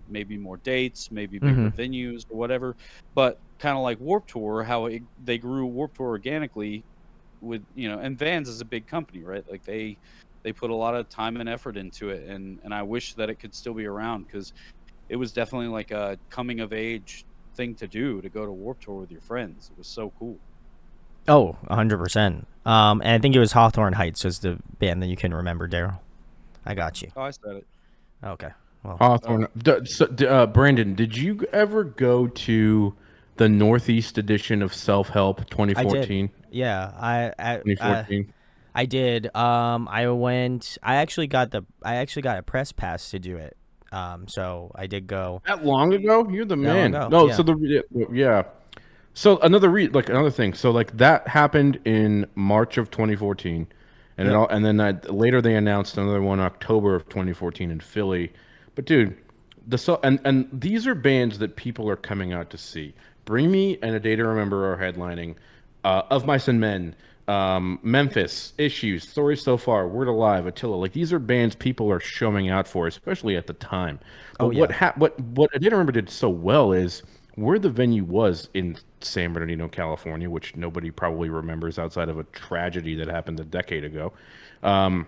S1: maybe more dates, maybe bigger
S3: Mm-hmm.
S1: venues or whatever. But kind of like Warp Tour, how they grew Warp Tour organically with, you know, and Vans is a big company, right? Like they put a lot of time and effort into it, and I wish that it could still be around because it was definitely like a coming of age thing to do, to go to Warp Tour with your friends. It was so cool.
S3: Oh, 100%. And I think it was Hawthorne Heights was the band that you can remember, Daryl. I got you.
S1: Oh, I said it.
S3: Okay. Well,
S2: Hawthorne. Brandon, did you ever go to the Northeast edition of Self Help
S3: I did.
S2: 2014?
S3: Yeah, I
S2: 2014?
S3: I did. I went. I actually got a press pass to do it. So I did go
S2: That long ago? You're the
S3: that long
S2: man.
S3: ago.
S2: No,
S3: Yeah.
S2: so yeah. So another thing. So like that happened in March of 2014, and
S3: Yep.
S2: later they announced another one October of 2014 in Philly. But dude, and these are bands that people are coming out to see. Bring Me and A Day to Remember are headlining. Of Mice and Men, Memphis, Issues, Stories So Far, Word Alive, Attila. Like these are bands people are showing out for, especially at the time. But
S3: Oh yeah.
S2: what I did remember did so well is where the venue was in San Bernardino, California, which nobody probably remembers outside of a tragedy that happened a decade ago. Um,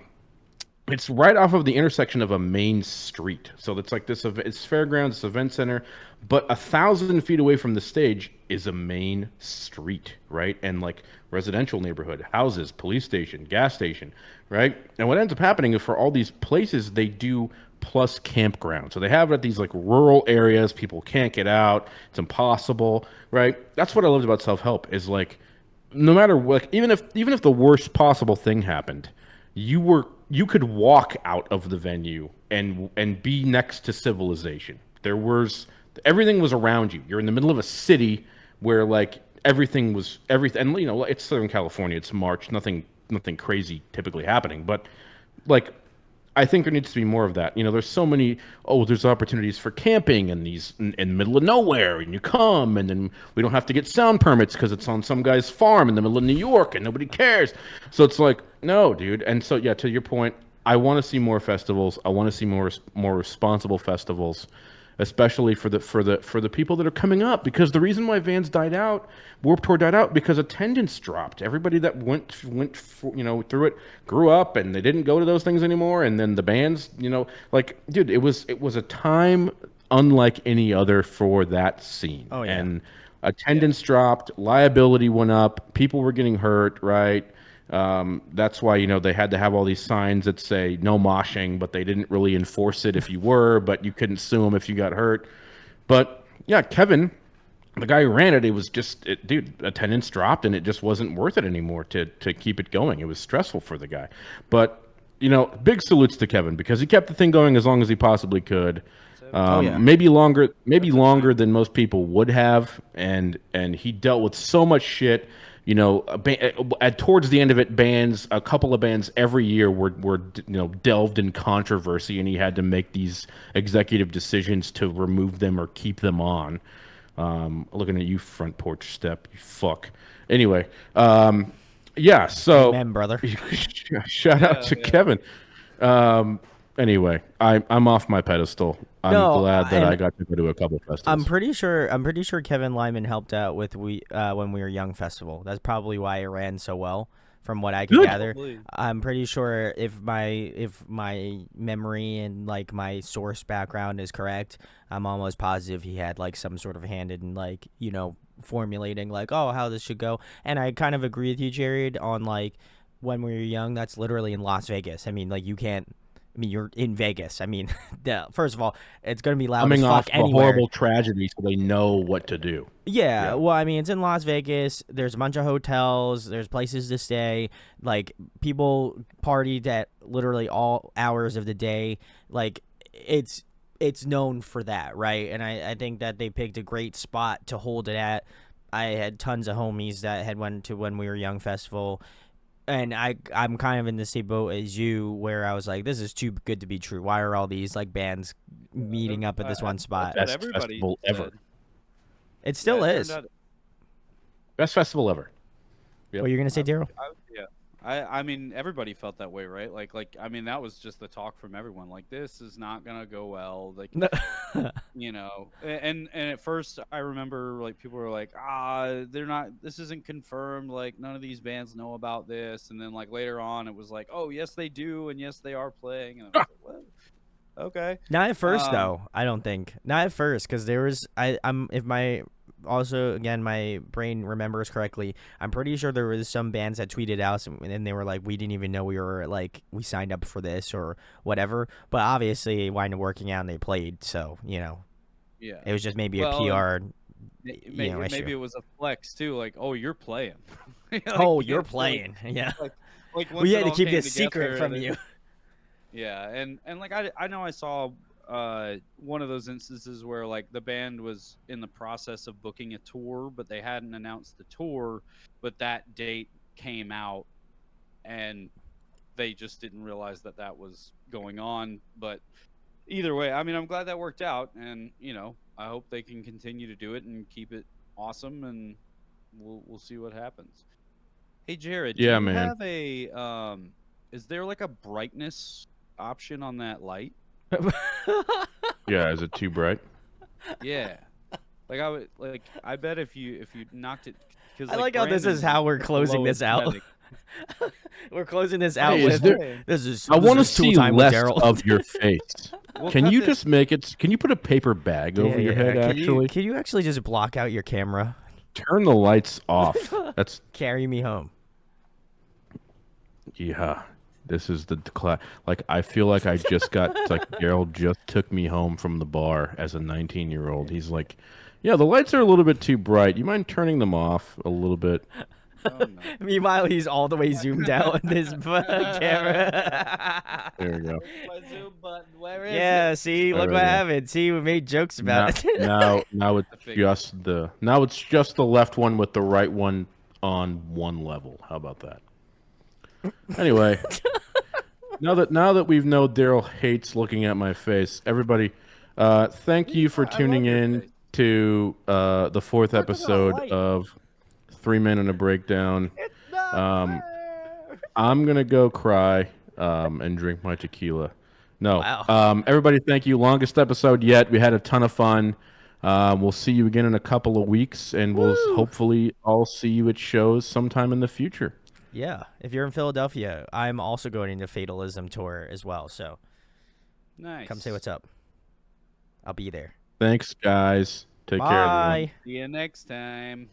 S2: it's right off of the intersection of a main street. So it's like it's fairgrounds, it's event center, but 1,000 feet away from the stage is a main street, right? And like residential neighborhood, houses, police station, gas station, right? And what ends up happening is for all these places, they do plus campgrounds. So they have it at these like rural areas. People can't get out. It's impossible, right? That's what I loved about self-help is like, no matter what, even if the worst possible thing happened, you could walk out of the venue and be next to civilization. Everything was around you. You're in the middle of a city where like everything, and you know, it's Southern California. It's March. Nothing crazy typically happening, but like I think there needs to be more of that. You know, there's so many. Oh, there's opportunities for camping in the middle of nowhere, and you come, and then we don't have to get sound permits because it's on some guy's farm in the middle of New York, and nobody cares. So it's like, no, dude. And so yeah, to your point, I want to see more festivals. I want to see more responsible festivals, especially for the people that are coming up. Because the reason why Vans died out, Warped Tour died out, because attendance dropped. Everybody that went through it grew up, and they didn't go to those things anymore. And then the bands, like, dude, it was a time unlike any other for that scene.
S3: Oh yeah.
S2: And attendance dropped, liability went up, people were getting hurt, right? That's why, they had to have all these signs that say no moshing, but they didn't really enforce it if you were, but you couldn't sue them if you got hurt. But yeah, Kevin, the guy who ran it, it was just, dude, attendance dropped and it just wasn't worth it anymore to keep it going. It was stressful for the guy. But, big salutes to Kevin because he kept the thing going as long as he possibly could. Maybe longer than most people would have. And he dealt with so much shit. Towards the end of it, a couple of bands every year were delved in controversy, and he had to make these executive decisions to remove them or keep them on. Looking at you, Front Porch Step, you fuck. Anyway, yeah. So,
S3: amen, brother.
S2: Shout out to Kevin. Anyway, I'm off my pedestal. I'm glad that I got to go to a couple festivals.
S3: I'm pretty sure Kevin Lyman helped out with When We Were Young festival. That's probably why it ran so well, from what I can gather.
S1: Probably.
S3: I'm pretty sure if my memory and like my source background is correct, I'm almost positive he had like some sort of hand in like formulating like how this should go. And I kind of agree with you, Jared, on like When We Were Young. That's literally in Las Vegas. I mean, like you can't. I mean, you're in Vegas. I mean, first of all, it's going to be loud
S2: coming
S3: as fuck
S2: off
S3: anywhere.
S2: A horrible tragedy, so they know what to do.
S3: Yeah, well, I mean, it's in Las Vegas. There's a bunch of hotels. There's places to stay. Like, people partied at literally all hours of the day. Like, it's known for that, right? And I think that they picked a great spot to hold it at. I had tons of homies that had went to When We Were Young festival. And I'm kind of in the same boat as you, where I was like, this is too good to be true. Why are all these like bands meeting up at this one spot?
S1: That's
S2: Best
S1: what everybody
S2: festival
S1: said.
S2: ever.
S3: It still is.
S2: Best festival ever. Yep.
S3: What you're gonna say, Daryl?
S1: Yeah. I mean, everybody felt that way, right? Like I mean, that was just the talk from everyone. Like, this is not gonna go well. Like, And at first, I remember like people were like, they're not. This isn't confirmed. Like, none of these bands know about this. And then like later on, it was like, oh yes, they do, and yes, they are playing. And I was like, what? Okay.
S3: Not at first, though. I don't think. Not at first, because there was. Also, again, my brain remembers correctly, I'm pretty sure there was some bands that tweeted out and they were like, we didn't even know we signed up for this or whatever. But obviously it wound up working out and they played. So,
S1: Yeah.
S3: It was just maybe a PR
S1: maybe it was a flex too. Like, oh, you're playing.
S3: You're playing. Yeah.
S1: Like
S3: we had to keep this
S1: together,
S3: secret from you.
S1: Yeah. And like, I know I saw one of those instances where like the band was in the process of booking a tour, but they hadn't announced the tour, but that date came out and they just didn't realize that was going on. But either way, I mean, I'm glad that worked out, and I hope they can continue to do it and keep it awesome, and we'll see what happens. Hey Jared, do you have a is there like a brightness option on that light?
S2: Yeah, is it too bright?
S1: Yeah, I bet if you knocked it, because
S3: I like how this is how we're closing this out. We're closing this out.
S2: I want to see less of your face. Can you just make it? Can you put a paper bag over your head?
S3: Can you actually just block out your camera?
S2: Turn the lights off. That's
S3: carry me home.
S2: Yeah. This is the class. Like I feel like I just got like Gerald just took me home from the bar as a 19-year-old. He's like, "Yeah, the lights are a little bit too bright. You mind turning them off a little bit?"
S1: Oh no.
S3: Meanwhile, he's all the way zoomed out on this camera.
S2: There we go.
S1: My zoom button. Where is
S3: Yeah,
S1: it?
S3: see,
S2: There
S3: look
S2: we
S3: what
S2: go.
S3: happened. See, we made jokes about it.
S2: Now it's just the left one with the right one on one level. How about that? Anyway, now that we've known Daryl hates looking at my face, everybody, thank you for
S1: I love
S2: tuning
S1: your
S2: in
S1: face.
S2: to the fourth
S3: Look at that
S2: episode
S3: light.
S2: of 3 Men and a Breakdown.
S3: It's not
S2: Um,
S3: fair.
S2: I'm gonna go cry and drink my tequila. No,
S3: Wow.
S2: everybody, thank you. Longest episode yet. We had a ton of fun. We'll see you again in a couple of weeks, and we'll
S3: Woo!
S2: hopefully all see you at shows sometime in the future.
S3: Yeah, if you're in Philadelphia, I'm also going to Fatalism tour as well. So
S1: Nice.
S3: come say what's up. I'll be there.
S2: Thanks, guys. Take care, everyone.
S3: Bye.
S1: See you next time.